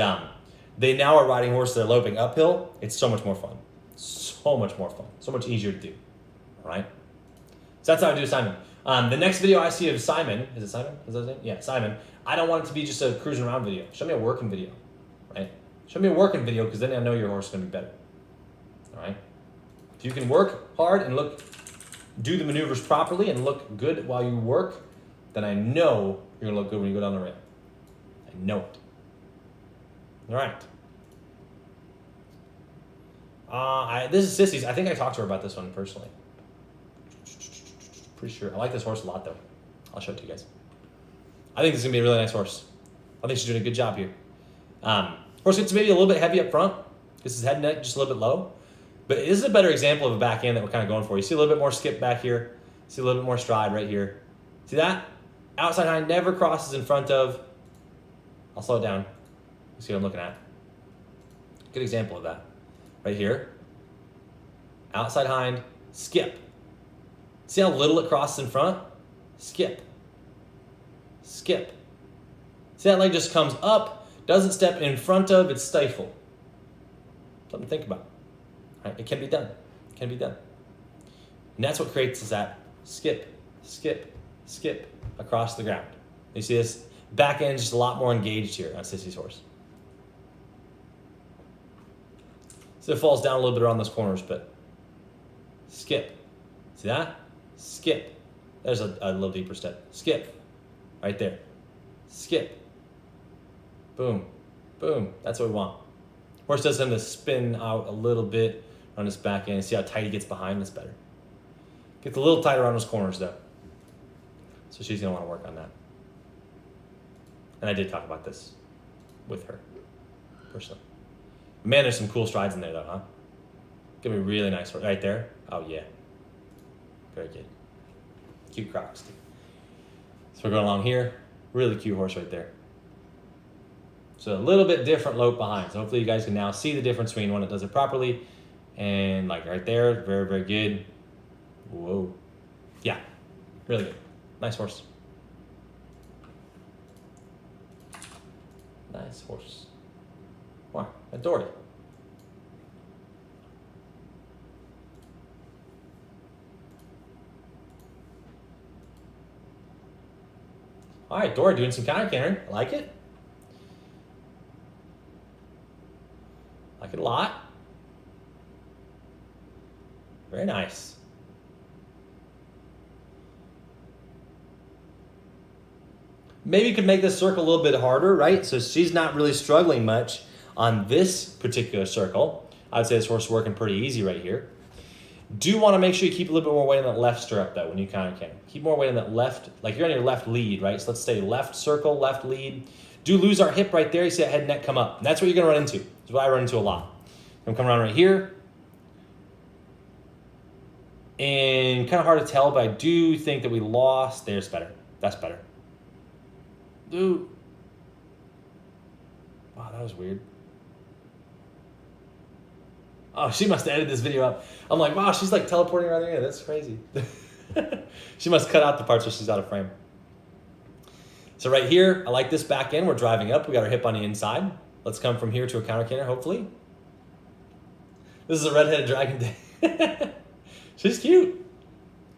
they now are riding horses that are loping uphill. It's so much more fun. So much more fun. So much easier to do, all right? So that's how I do Simon. The next video I see of Simon, is it Simon? Is that his name? Yeah, Simon. I don't want it to be just a cruising around video. Show me a working video, right? Show me a working video, because then I know your horse is going to be better, all right? If you can work hard and do the maneuvers properly and look good while you work, then I know you're gonna look good when you go down the rail. I know it. All right. This is Sissy's. I think I talked to her about this one personally. Pretty sure. I like this horse a lot, though. I'll show it to you guys. I think this is gonna be a really nice horse. I think she's doing a good job here. Horse gets maybe a little bit heavy up front because his head and neck just a little bit low. But this is a better example of a back end that we're kind of going for. You see a little bit more skip back here. See a little bit more stride right here. See that? Outside hind never crosses in front of. I'll slow it down. You see what I'm looking at? Good example of that. Right here. Outside hind, skip. See how little it crosses in front? Skip. Skip. See that leg just comes up, doesn't step in front of, it's stifled. Something to think about. Right? It can be done. It can be done. And that's what creates that skip, skip, skip across the ground. You see this? Back end just a lot more engaged here on Sissy's horse. So it falls down a little bit around those corners, but skip. See that? Skip. There's a little deeper step. Skip. Right there. Skip. Boom. Boom. That's what we want. Horse does tend to spin out a little bit on his back end. See how tight he gets behind? That's better. Gets a little tighter on those corners, though. So she's going to want to work on that. And I did talk about this with her, personally. Man, there's some cool strides in there, though, huh? Gonna be really nice. Right there. Oh, yeah. Very good. Cute Crocs, too. So we're going along here. Really cute horse right there. So a little bit different lope behind. So hopefully you guys can now see the difference between one that does it properly and like right there. Very, very good. Whoa. Yeah. Really good. Nice horse. Nice horse. Wow. Adored it. All right, Dora doing some counter cantering. I like it. Like it a lot. Very nice. Maybe you could make this circle a little bit harder, right? So she's not really struggling much on this particular circle. I would say this horse is working pretty easy right here. Do want to make sure you keep a little bit more weight on that left stirrup, though, when you counter canter. Keep more weight on that left, like you're on your left lead, right? So let's stay left circle, left lead. Do lose our hip right there. You see that head and neck come up. And that's what you're going to run into. That's what I run into a lot. I'm coming around right here. And kind of hard to tell, but I do think that we lost. There's better. That's better. Dude. Wow, that was weird. Oh, she must have edited this video up. I'm like, wow, she's like teleporting around there. That's crazy. She must cut out the parts where she's out of frame. So right here, I like this back end. We're driving up. We got our hip on the inside. Let's come from here to a counter canter, hopefully. This is a redheaded dragon day. She's cute.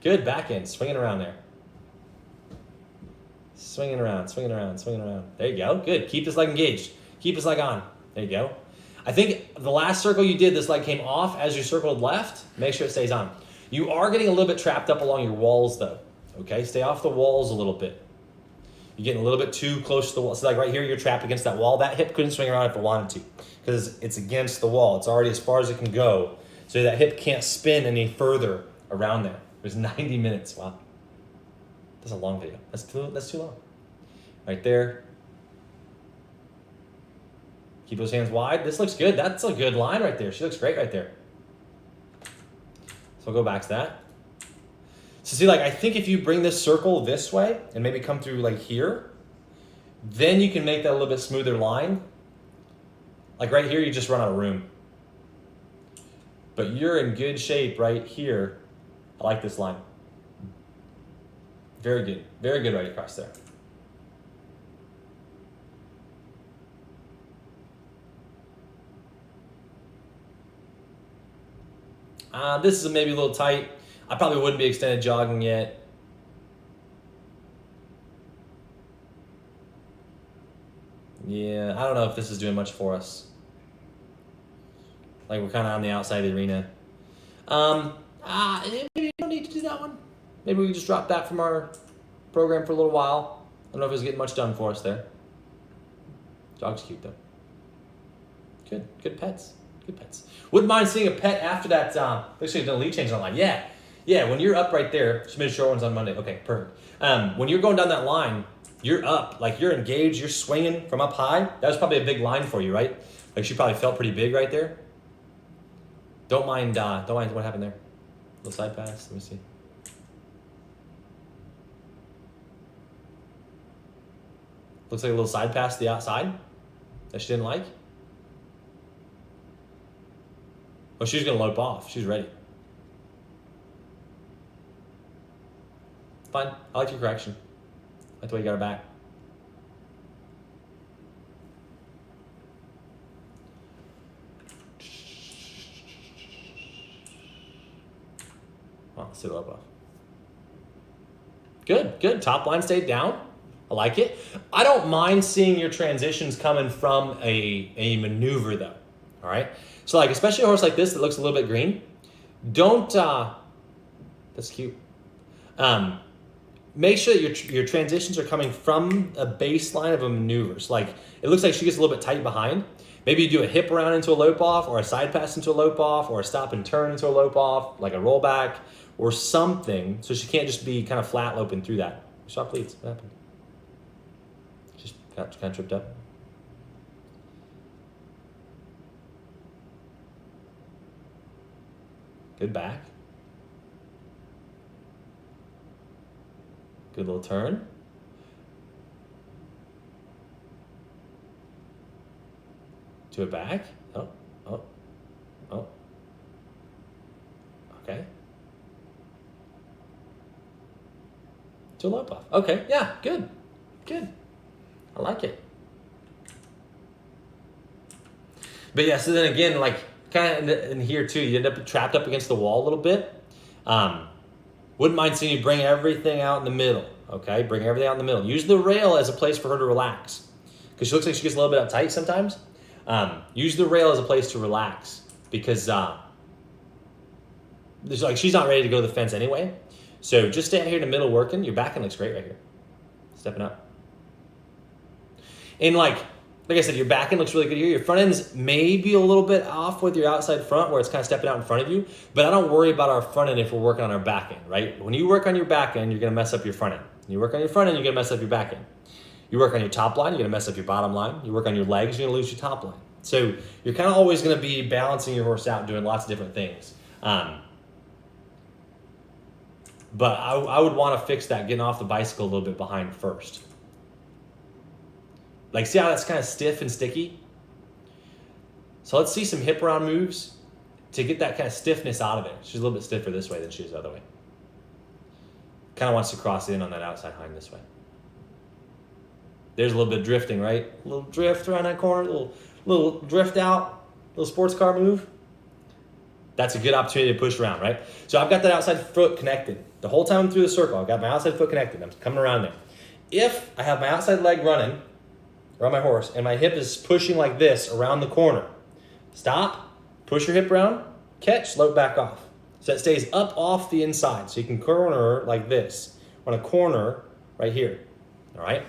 Good back end, swinging around there. Swinging around, swinging around, swinging around. There you go. Good. Keep this leg engaged. Keep this leg on. There you go. I think the last circle you did, this leg came off as you circled left. Make sure it stays on. You are getting a little bit trapped up along your walls, though. Okay? Stay off the walls a little bit. You're getting a little bit too close to the wall. So like right here, you're trapped against that wall. That hip couldn't swing around if it wanted to because it's against the wall. It's already as far as it can go. So that hip can't spin any further around there. There's 90 minutes. Wow. That's a long video. That's too long. Right there. Keep those hands wide. This looks good. That's a good line right there. She looks great right there. So I'll go back to that. So see, like, I think if you bring this circle this way and maybe come through like here, then you can make that a little bit smoother line. Like right here, you just run out of room. But you're in good shape right here. I like this line. Very good. Very good right across there. This is maybe a little tight. I probably wouldn't be extended jogging yet. Yeah, I don't know if this is doing much for us. Like we're kind of on the outside of the arena. Maybe we don't need to do that one. Maybe we can just drop that from our program for a little while. I don't know if it was getting much done for us there. Dog's cute though. Good, good pets, good pets. Wouldn't mind seeing a pet after that. Actually, done a lead change online. Yeah, yeah. When you're up right there, submitted short ones on Monday. Okay, perfect. When you're going down that line, you're up, like you're engaged, you're swinging from up high. That was probably a big line for you, right? Like she probably felt pretty big right there. Don't mind what happened there. Little side pass. Let me see. Looks like a little side pass to the outside that she didn't like. Oh, she's gonna lope off. She's ready. Fine. I like your correction. I like the way you got her back. Well, let's see the lope off. Good, good. Top line stayed down. I like it. I don't mind seeing your transitions coming from a maneuver though. All right. So like, especially a horse like this that looks a little bit green, don't, that's cute. Make sure that your transitions are coming from a baseline of a maneuver. So like, it looks like she gets a little bit tight behind. Maybe you do a hip around into a lope off, or a side pass into a lope off, or a stop and turn into a lope off, like a rollback or something. So she can't just be kind of flat loping through that. Sharp leads, what happened? Just got kind of tripped up. Good back. Good little turn. To a back. Oh, oh, oh. Okay. To a lope off. Okay, yeah, good. Good. I like it. But yeah, so then again, like kind of in here too, you end up trapped up against the wall a little bit. Wouldn't mind seeing you bring everything out in the middle, okay? Bring everything out in the middle. Use the rail as a place for her to relax, because she looks like she gets a little bit uptight sometimes. Use the rail as a place to relax, because there's like she's not ready to go to the fence anyway. So just stay out here in the middle working. Your backing looks great right here. Stepping up. And like I said, your back end looks really good here. Your front end's maybe a little bit off with your outside front where it's kind of stepping out in front of you, but I don't worry about our front end if we're working on our back end, right? When you work on your back end, you're gonna mess up your front end. You work on your front end, you're gonna mess up your back end. You work on your top line, you're gonna mess up your bottom line. You work on your legs, you're gonna lose your top line. So you're kind of always gonna be balancing your horse out, doing lots of different things. But I would wanna fix that, getting off the bicycle a little bit behind first. Like, see how that's kind of stiff and sticky? So let's see some hip around moves to get that kind of stiffness out of it. She's a little bit stiffer this way than she is the other way. Kind of wants to cross in on that outside hind this way. There's a little bit of drifting, right? A little drift around that corner, little drift out, little sports car move. That's a good opportunity to push around, right? So I've got that outside foot connected. The whole time I'm through the circle, I've got my outside foot connected. I'm coming around there. If I have my outside leg running around my horse and my hip is pushing like this around the corner, stop, push your hip around, catch, lope back off. So it stays up off the inside. So you can corner like this, on a corner right here, all right?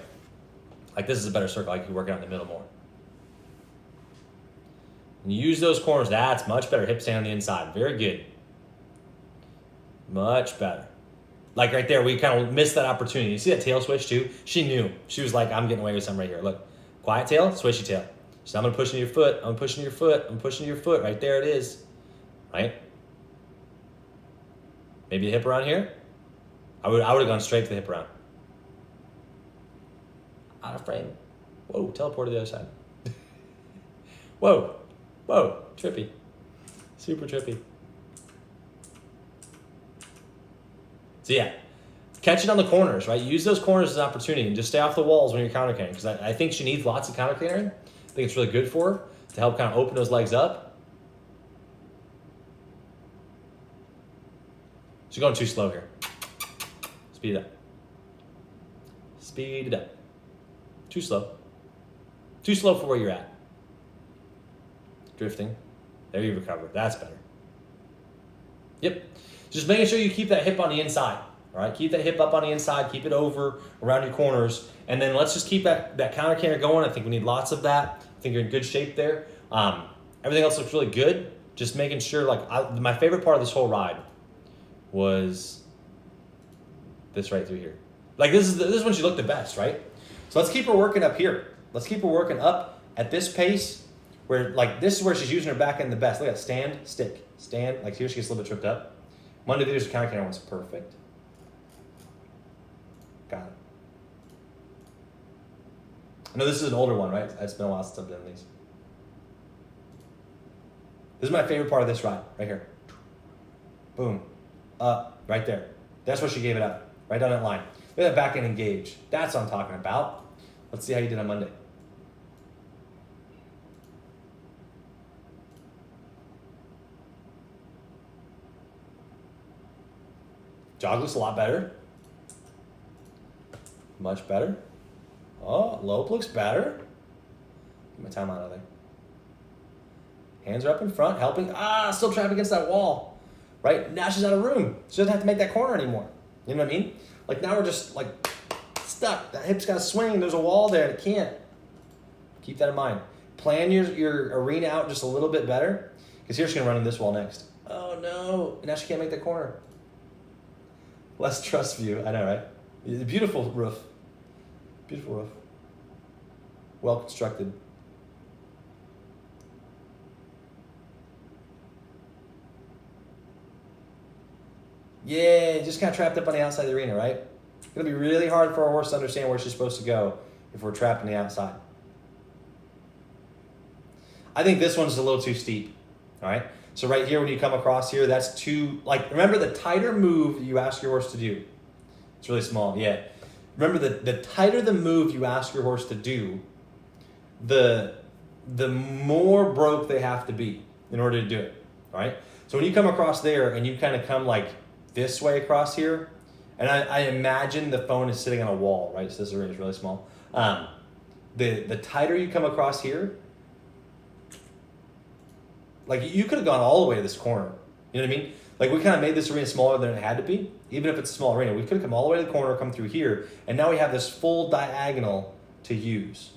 Like this is a better circle. I can work out in the middle more. And you use those corners, that's much better. Hip stand on the inside, very good. Much better. Like right there, we kind of missed that opportunity. You see that tail switch too? She knew. She was like, I'm getting away with something right here. Look, quiet tail, swishy tail. So I'm gonna push into your foot, I'm pushing your foot, I'm pushing your foot. Right there it is, right? Maybe a hip around here. I would have gone straight to the hip around. Out of frame. Whoa, teleport to the other side. Whoa, whoa, trippy. Super trippy. So yeah, catch it on the corners, right? Use those corners as an opportunity and just stay off the walls when you're counter carrying, because I think she needs lots of counter carrying. I think it's really good for her to help kind of open those legs up. She's going too slow here. Speed it up. Speed it up. Too slow. Too slow for where you're at. Drifting. There you recover. That's better. Yep. Just making sure you keep that hip on the inside. All right, keep that hip up on the inside, keep it over around your corners, and then let's just keep that counter canter going. I think we need lots of that. I think you're in good shape there. Everything else looks really good. Just making sure, like, my favorite part of this whole ride was this right through here. Like, this one should look the best, right? So let's keep her working up here. Let's keep her working up at this pace where, like, this is where she's using her back end the best. Look at that, stand, stick, stand. Like, here she gets a little bit tripped up. Monday, there's counter canter one's perfect. Got it. I know this is an older one, right? It's been a while since I've done these. This is my favorite part of this ride, right here. Boom. Up, right there. That's where she gave it up, right down that line. Look at that back end engage. That's what I'm talking about. Let's see how you did on Monday. Jog looks a lot better. Much better. Oh, lope looks better. Get my time out of there. Hands are up in front, helping. Still trapped against that wall. Right? Now she's out of room. She doesn't have to make that corner anymore. You know what I mean? Like, now we're just, like, stuck. That hip's got to swing. There's a wall there. It can't. Keep that in mind. Plan your arena out just a little bit better. Because here she's going to run in this wall next. Oh, no. And now she can't make that corner. Less trust view. I know, right? Beautiful roof. Beautiful roof. Well constructed. Yeah, just kind of trapped up on the outside of the arena, right? It's going to be really hard for our horse to understand where she's supposed to go if we're trapped on the outside. I think this one's a little too steep, all right? So right here, when you come across here, that's too, like, remember the tighter move you ask your horse to do. It's really small, yeah. Remember, the tighter the move you ask your horse to do, the more broke they have to be in order to do it, all right? So when you come across there and you kind of come like this way across here, and I imagine the phone is sitting on a wall, right? So this arena is really small. The tighter you come across here, like, you could have gone all the way to this corner. You know what I mean? Like, we kind of made this arena smaller than it had to be. Even if it's a small arena, we could have come all the way to the corner, come through here, and now we have this full diagonal to use,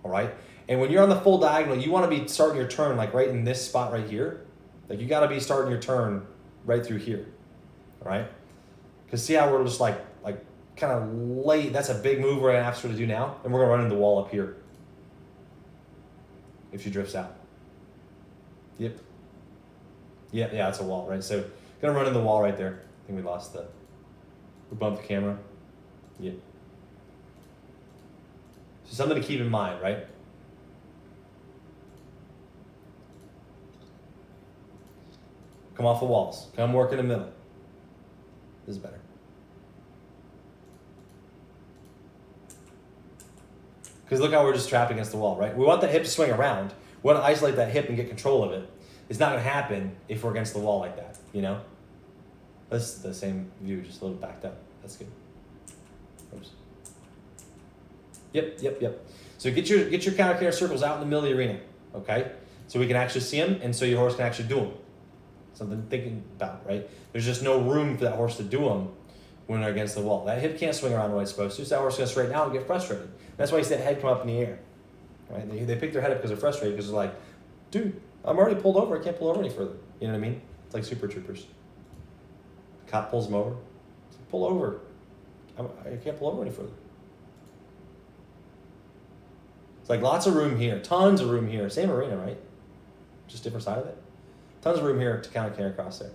all right? And when you're on the full diagonal, you want to be starting your turn, like, right in this spot right here. Like, you got to be starting your turn right through here, all right? Because see how we're just, like kind of late. That's a big move we're going to ask her to do now, and we're going to run into the wall up here if she drifts out. Yep. Yeah, that's a wall, right? So, gonna run in the wall right there. I think we bumped the camera. Yep. So something to keep in mind, right? Come off the walls. Come work in the middle. This is better. Because look how we're just trapped against the wall, right? We want the hip to swing around. We want to isolate that hip and get control of it. It's not going to happen if we're against the wall like that, you know? That's the same view, just a little backed up. That's good. Oops. Yep. So get your counter canter circles out in the middle of the arena, okay? So we can actually see them, and so your horse can actually do them. Something to think about, right? There's just no room for that horse to do them when they're against the wall. That hip can't swing around the way it's supposed to, so that horse is going to straighten out and get frustrated. That's why you see that head come up in the air, right? They pick their head up because they're frustrated, because they're like, dude, I'm already pulled over. I can't pull over any further. You know what I mean? It's like Super Troopers. The cop pulls them over. Like, pull over. I can't pull over any further. It's like lots of room here. Tons of room here. Same arena, right? Just different side of it. Tons of room here to counter canter across there.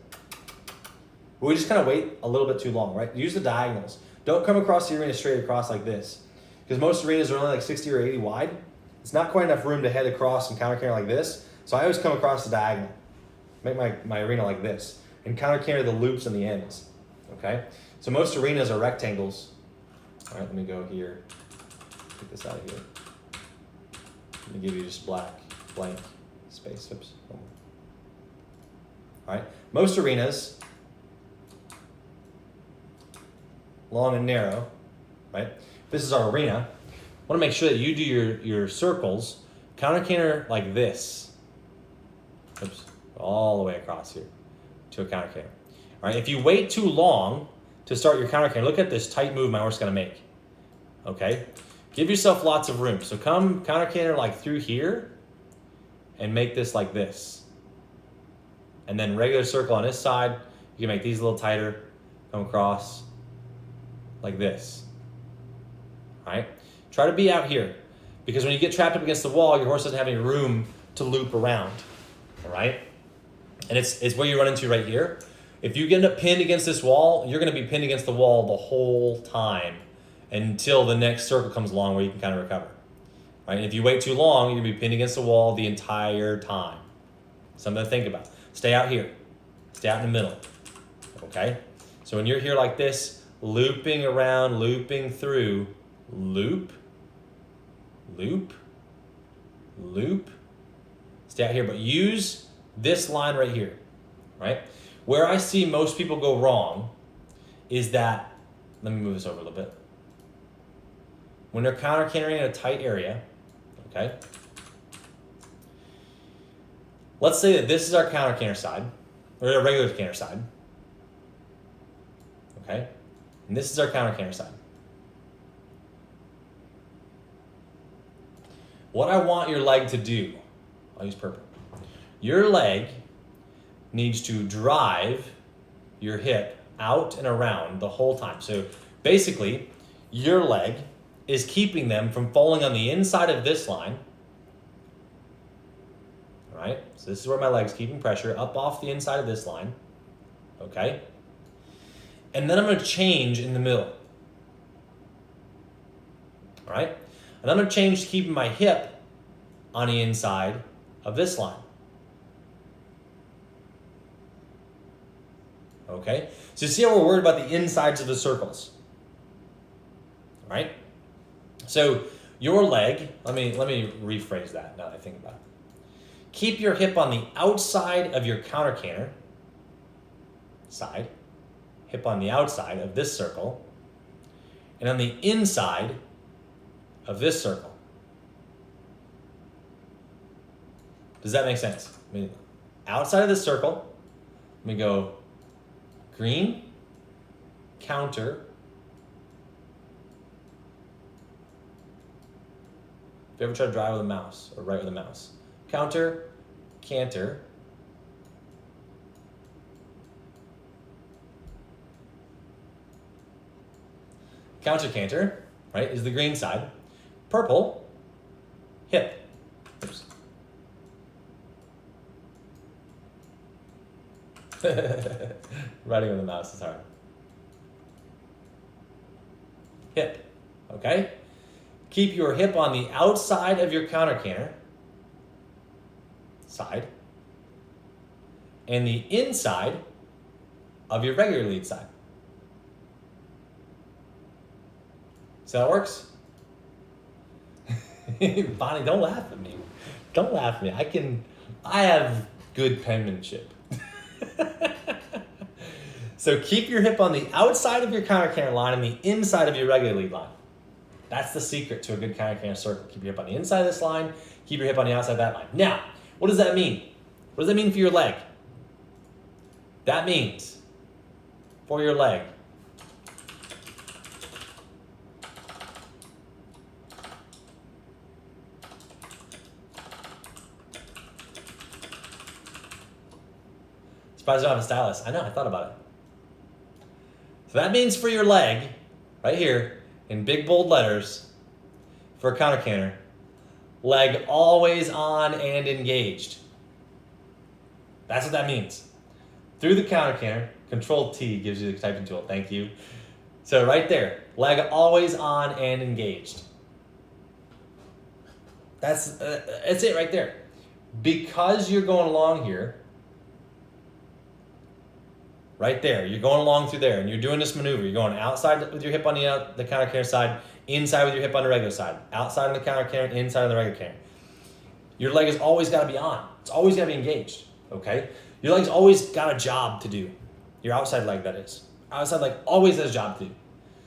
But we just kind of wait a little bit too long, right? Use the diagonals. Don't come across the arena straight across like this. Because most arenas are only like 60 or 80 wide. It's not quite enough room to head across and counter canter like this. So I always come across the diagonal. Make my arena like this. And counter canter the loops and the ends. Okay? So most arenas are rectangles. All right, let me go here. Get this out of here. Let me give you just blank space. Oops. All right. Most arenas, long and narrow, right? This is our arena. I want to make sure that you do your circles, counter canter like this. Oops. All the way across here to a counter canter. All right. If you wait too long to start your counter canter. Look at this tight move my horse is gonna make. Okay? Give yourself lots of room. So come counter canter like through here and make this like this. And then regular circle on this side. You can make these a little tighter. Come across like this. All right? Try to be out here, because when you get trapped up against the wall, your horse doesn't have any room to loop around. All right? And it's where you run into right here. If you end up pinned against this wall, you're going to be pinned against the wall the whole time until the next circle comes along where you can kind of recover. Right? And if you wait too long, you're going to be pinned against the wall the entire time. Something to think about. Stay out here. Stay out in the middle. Okay? So when you're here like this, looping around, looping through, loop, loop, loop. Stay out here, but use this line right here, right? Where I see most people go wrong is that, let me move this over a little bit. When they're counter cantering in a tight area, okay? Let's say that this is our counter canter side, or a regular canter side, okay? And this is our counter canter side. What I want your leg to do, I'll use purple. Your leg needs to drive your hip out and around the whole time. So basically, your leg is keeping them from falling on the inside of this line. All right? So this is where my leg's keeping pressure up off the inside of this line. Okay? And then I'm going to change in the middle. All right? And I'm going to change to keeping my hip on the inside of this line. Okay? So see how we're worried about the insides of the circles? All right? So your leg, let me rephrase that now that I think about it. Keep your hip on the outside of your counter canter side, hip on the outside of this circle, and on the inside of this circle. Does that make sense? I mean, outside of this circle, let me go green, counter. If you ever try to drive with a mouse or write with a mouse, counter, canter, counter canter, right, is the green side. Purple, hip. Oops. Writing with a mouse is hard. Hip, okay? Keep your hip on the outside of your counter canter side and the inside of your regular lead side. So that works? Bonnie, don't laugh at me. Don't laugh at me. I have good penmanship. So keep your hip on the outside of your counter canter line and the inside of your regular lead line. That's the secret to a good counter canter circle. Keep your hip on the inside of this line, keep your hip on the outside of that line. Now, what does that mean? What does that mean for your leg? That means, for your leg, surprised I don't have a stylus. I know, I thought about it. So that means for your leg, right here, in big bold letters, for a counter canter, leg always on and engaged. That's what that means. Through the counter canter, Control T gives you the typing tool, thank you. So right there, leg always on and engaged. That's it right there. Because you're going along here, right there, you're going along through there, and you're doing this maneuver. You're going outside with your hip on the counter canter side, inside with your hip on the regular side, outside on the counter canter, inside on the regular canter. Your leg has always got to be on. It's always got to be engaged, okay? Your leg's always got a job to do. Your outside leg, that is. Outside leg always has a job to do.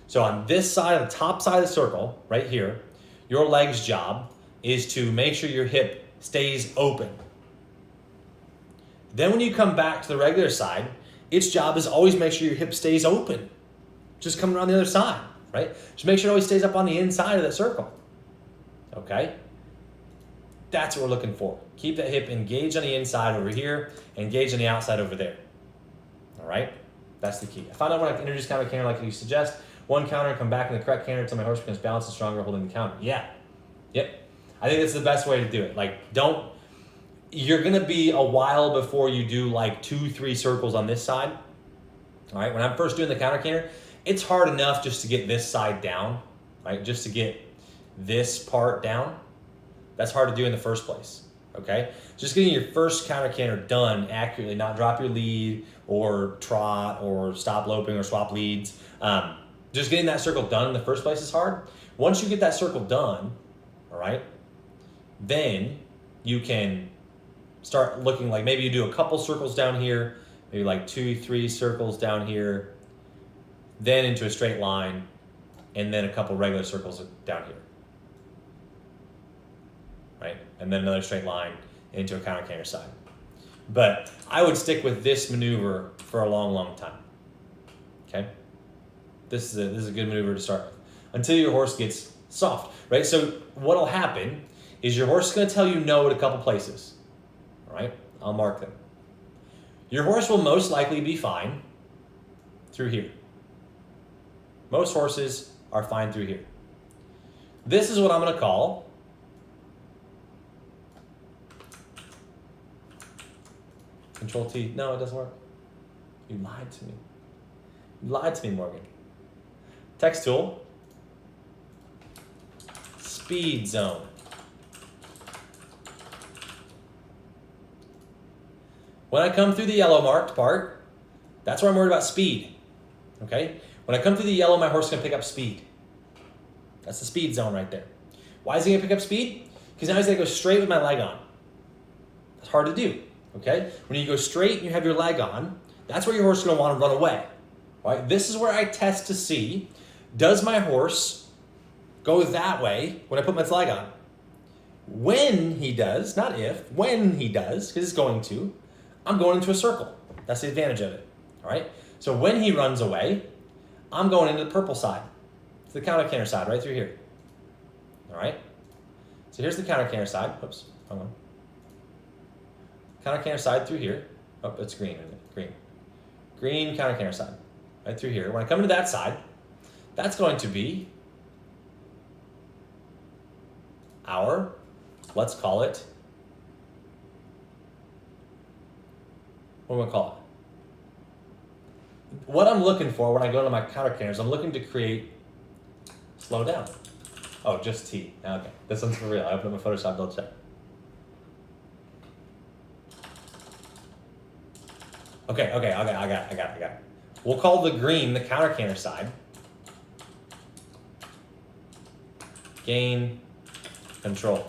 So on this side, on the top side of the circle, right here, your leg's job is to make sure your hip stays open. Then when you come back to the regular side, its job is always make sure your hip stays open. just coming around the other side, right? Just make sure it always stays up on the inside of that circle, okay? That's what we're looking for. Keep that hip engaged on the inside over here, engaged on the outside over there, all right? That's the key. I found out when I introduce counter canter like you suggest, one counter, come back in the correct canter until my horse becomes balanced and stronger holding the counter. Yeah, yep. I think that's the best way to do it. Like, you're gonna be a while before you do like 2-3 circles on this side. All right, when I'm first doing the counter canter, it's hard enough just to get this side down, right? Just to get this part down. That's hard to do in the first place, okay? Just getting your first counter canter done accurately, not drop your lead or trot or stop loping or swap leads. Just getting that circle done in the first place is hard. Once you get that circle done, all right, then you can start looking like maybe you do a couple circles down here, maybe like 2-3 circles down here, then into a straight line, and then a couple regular circles down here, right? And then another straight line into a counter canter side. But I would stick with this maneuver for a long, long time, okay? This is a good maneuver to start with until your horse gets soft, right? So what'll happen is your horse is gonna tell you no at a couple places, all right? I'll mark them. Your horse will most likely be fine through here. Most horses are fine through here. This is what I'm gonna call Control T. No, it doesn't work. You lied to me. You lied to me, Morgan. Text tool. Speed zone. When I come through the yellow marked part, that's where I'm worried about speed, okay? When I come through the yellow, my horse is gonna pick up speed. That's the speed zone right there. Why is he gonna pick up speed? Because now he's gonna go straight with my leg on. That's hard to do, okay? When you go straight and you have your leg on, that's where your horse is gonna wanna run away, right? This is where I test to see, does my horse go that way when I put my leg on? When he does, not if, when he does, because it's going to, I'm going into a circle. That's the advantage of it, all right? So when he runs away, I'm going into the purple side. It's the counter canter side right through here, all right? So here's the counter canter side. Oops, hold on. Counter canter side through here. Oh, it's green, isn't it? Green. Green counter canter side right through here. When I come into that side, that's going to be our, let's call it, what do we call it? What I'm looking for when I go to my counter canters, I'm looking to create, slow down. Oh, just T. Okay, this one's for real. I opened up my Photoshop, double check. Okay, I got it. We'll call the green the counter canter side. Gain control.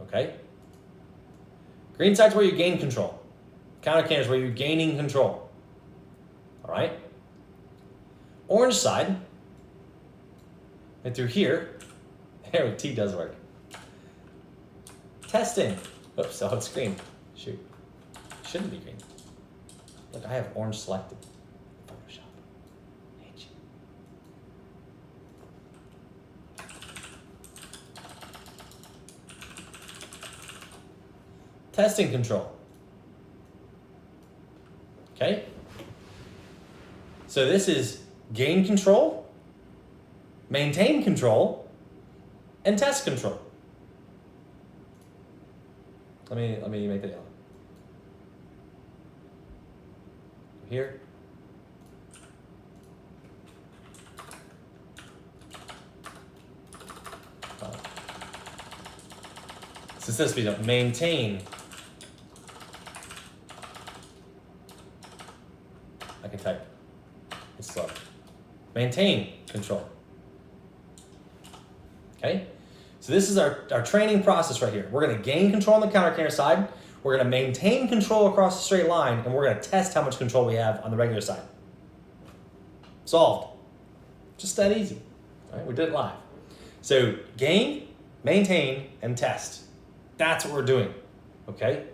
Okay? Green side's where you gain control. Counter canter is where you're gaining control. All right? Orange side, and through here, there, T does work. Testing. Oops, oh, it's green. Shoot. Shouldn't be green. Look, I have orange selected. Photoshop. I hate you. Testing control. Okay? So this is gain control, maintain control, and test control. Let me make it yellow. Here. So it says to maintain. I can type. It's slow. Maintain control. Okay? So this is our training process right here. We're going to gain control on the counter canter side. We're going to maintain control across the straight line, and we're going to test how much control we have on the regular side. Solved. Just that easy. All right? We did it live. So gain, maintain, and test. That's what we're doing. Okay?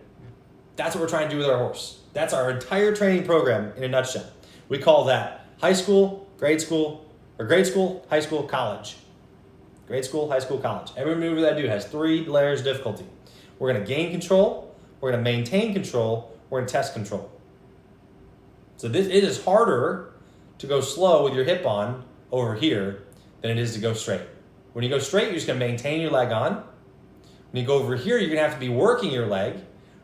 That's what we're trying to do with our horse. That's our entire training program in a nutshell. We call that high school grade school, high school, college. Grade school, high school, college. Every maneuver that I do has 3 layers of difficulty. We're going to gain control, we're going to maintain control, we're going to test control. So it is harder to go slow with your hip on over here than it is to go straight. When you go straight, you're just going to maintain your leg on. When you go over here, you're going to have to be working your leg.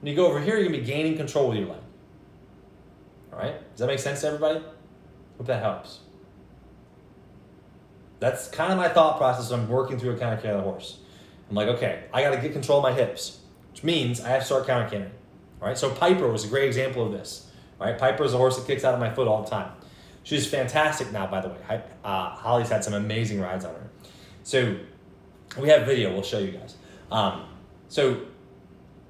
When you go over here, you're going to be gaining control with your leg. All right? Does that make sense to everybody? Hope that helps. That's kind of my thought process when I'm working through a counter canter of the horse. I'm like, okay, I got to get control of my hips, which means I have to start counter cantering. All right? So Piper was a great example of this. All right? Piper is a horse that kicks out of my foot all the time. She's fantastic now, by the way. Holly's had some amazing rides on her. So we have video. We'll show you guys. So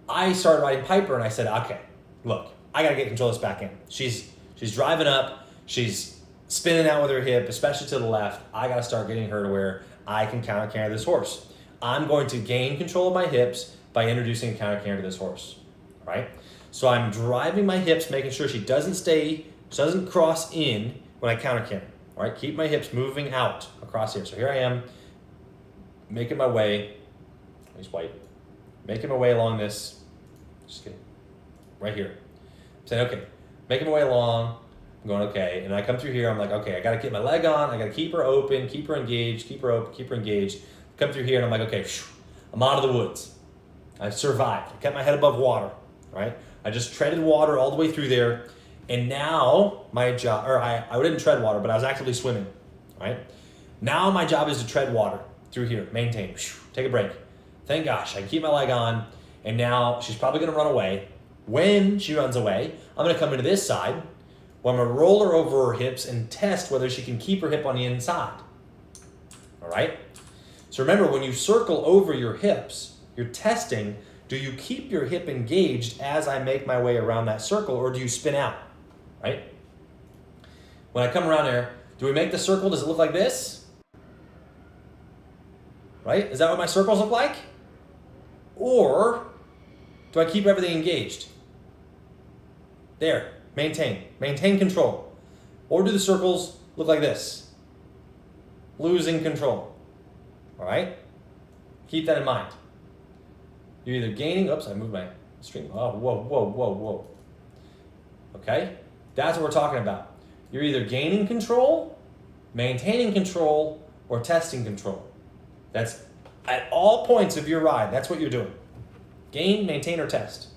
I started riding Piper, and I said, okay, look, I got to get control of this back end. She's driving up. She's spinning out with her hip, especially to the left. I got to start getting her to where I can counter canter this horse. I'm going to gain control of my hips by introducing a counter canter to this horse, right? So I'm driving my hips, making sure she doesn't cross in when I counter canter, all right? Keep my hips moving out across here. So here I am, making my way, he's white, making my way along this, just kidding, right here. I'm saying, okay, making my way along, I'm going, okay, and I come through here, I'm like, okay, I gotta get my leg on, I gotta keep her open, keep her engaged, keep her open, keep her engaged. Come through here and I'm like, okay, I'm out of the woods. I've survived, I kept my head above water, right? I just treaded water all the way through there, and now my job, or I didn't tread water, but I was actively swimming, right? Now my job is to tread water through here, maintain, take a break. Thank gosh, I can keep my leg on, and now she's probably gonna run away. When she runs away, I'm gonna come into this side, where I'm gonna roll her over her hips and test whether she can keep her hip on the inside, all right? So remember, when you circle over your hips, you're testing, do you keep your hip engaged as I make my way around that circle, or do you spin out, right? When I come around there, do we make the circle, does it look like this? Right? Is that what my circles look like? Or do I keep everything engaged? There, maintain control. Or do the circles look like this? Losing control. All right? Keep that in mind. You're either gaining, oops, I moved my string. Oh, whoa. Okay? That's what we're talking about. You're either gaining control, maintaining control, or testing control. That's at all points of your ride, that's what you're doing. Gain, maintain, or test.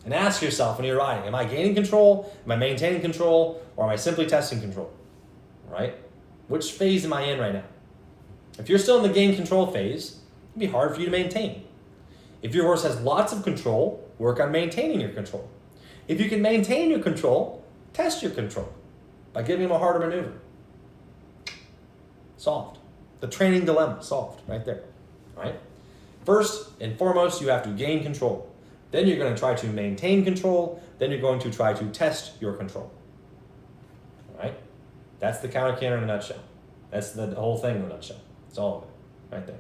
And ask yourself when you're riding, am I gaining control, am I maintaining control, or am I simply testing control? All right? Which phase am I in right now? If you're still in the gain control phase, it'd be hard for you to maintain. If your horse has lots of control, work on maintaining your control. If you can maintain your control, test your control by giving him a harder maneuver. Solved. The training dilemma, solved right there, right? First and foremost, you have to gain control. Then you're going to try to maintain control. Then you're going to try to test your control, all right? That's the counter canter in a nutshell. That's the whole thing in a nutshell. It's all of it right there,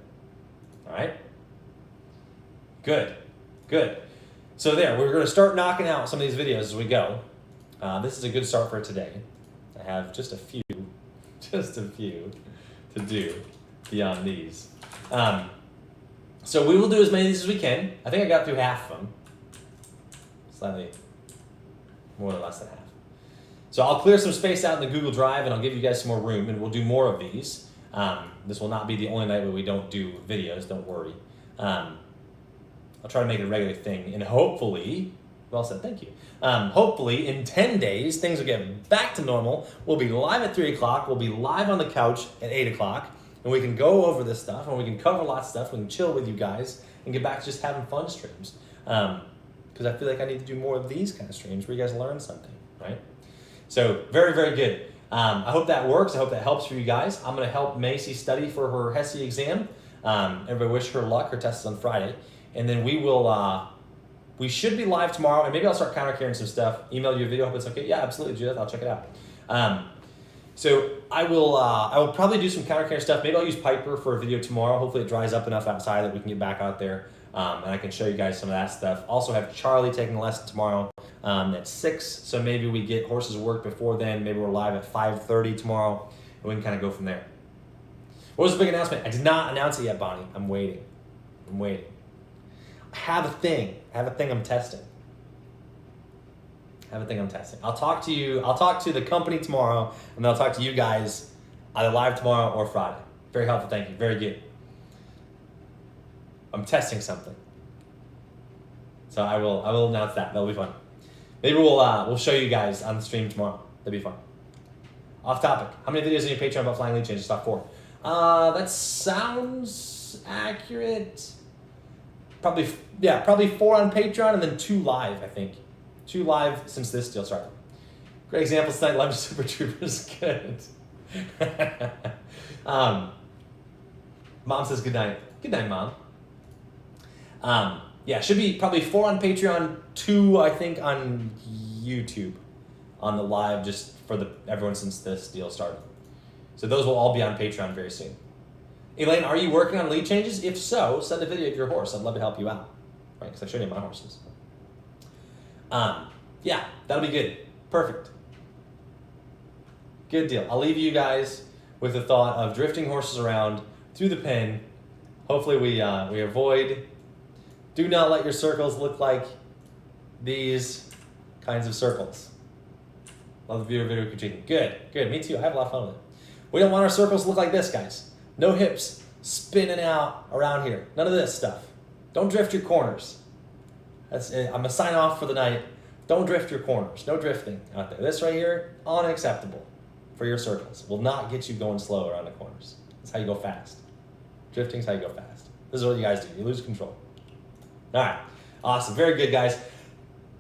all right? Good. So there, we're going to start knocking out some of these videos as we go. This is a good start for today. I have just a few to do beyond these. So we will do as many of these as we can. I think I got through half of them. Slightly more or less than half. So I'll clear some space out in the Google Drive and I'll give you guys some more room and we'll do more of these. This will not be the only night where we don't do videos, don't worry. I'll try to make it a regular thing and hopefully, well said, thank you. Hopefully in 10 days, things will get back to normal. We'll be live at 3 o'clock. We'll be live on the couch at 8 o'clock and we can go over this stuff and we can cover lots of stuff. We can chill with you guys and get back to just having fun streams. Because I feel like I need to do more of these kind of streams where you guys learn something, right? So very, very good. I hope that works. I hope that helps for you guys. I'm going to help Macy study for her HESI exam. Everybody wish her luck. Her test is on Friday. And then we should be live tomorrow, and maybe I'll start counter carrying some stuff. Email you a video, hope it's okay. Yeah, absolutely, Judith, I'll check it out. So I will probably do some counter carrying stuff. Maybe I'll use Piper for a video tomorrow. Hopefully it dries up enough outside that we can get back out there, and I can show you guys some of that stuff. Also have Charlie taking a lesson tomorrow. at 6. So maybe we get horses work before then. Maybe we're live at 5:30 tomorrow, and we can kind of go from there. What was the big announcement? I did not announce it yet, Bonnie. I'm waiting. I have a thing. I'm testing. I'll talk to you. I'll talk to the company tomorrow, and then I'll talk to you guys either live tomorrow or Friday. Very helpful. Thank you. Very good. I'm testing something. So I will announce that. That'll be fun. Maybe we'll show you guys on the stream tomorrow. That'd be fun. Off topic. How many videos on your Patreon about flying lead changes? Stop 4. That sounds accurate. Probably 4 on Patreon and then 2 live, I think. 2 live since this deal started. Great example tonight. Love Super Troopers. Good. Mom says good night. Good night, Mom. Should be probably 4 on Patreon, 2 I think on YouTube, on the live just for everyone since this deal started. So those will all be on Patreon very soon. Elaine, are you working on lead changes? If so, send a video of your horse. I'd love to help you out, right? Because I showed you my horses. That'll be good. Perfect. Good deal. I'll leave you guys with the thought of drifting horses around through the pen. Hopefully we avoid. Do not let your circles look like these kinds of circles. Love the viewer video critiquing. Good. Me too. I have a lot of fun with it. We don't want our circles to look like this, guys. No hips spinning out around here. None of this stuff. Don't drift your corners. That's it. I'm going to sign off for the night. Don't drift your corners. No drifting out there. This right here, unacceptable for your circles. Will not get you going slow around the corners. That's how you go fast. Drifting's how you go fast. This is what you guys do. You lose control. All right. Awesome. Very good, guys.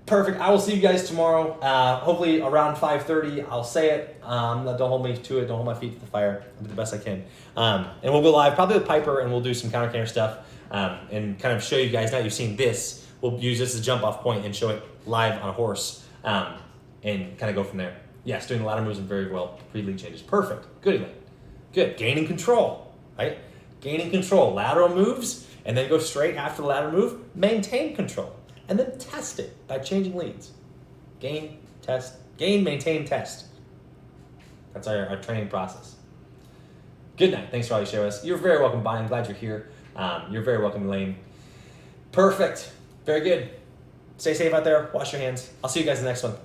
Perfect. I will see you guys tomorrow. Hopefully around 5:30. I'll say it. Don't hold me to it. Don't hold my feet to the fire. I'll do the best I can. And we'll go live probably with Piper, and we'll do some counter stuff and kind of show you guys. Now you've seen this. We'll use this as a jump off point and show it live on a horse and kind of go from there. Yes, doing the ladder moves and very well. Pre-lead changes. Perfect. Good, Elaine. Good. Gaining control, right? Gaining control. Lateral moves, and then go straight after the lateral move. Maintain control. And then test it by changing leads. Gain, test, gain, maintain, test. That's our training process. Good night. Thanks for all you share with us. You're very welcome, Bonnie. I'm glad you're here. You're very welcome, Elaine. Perfect. Very good. Stay safe out there. Wash your hands. I'll see you guys in the next one.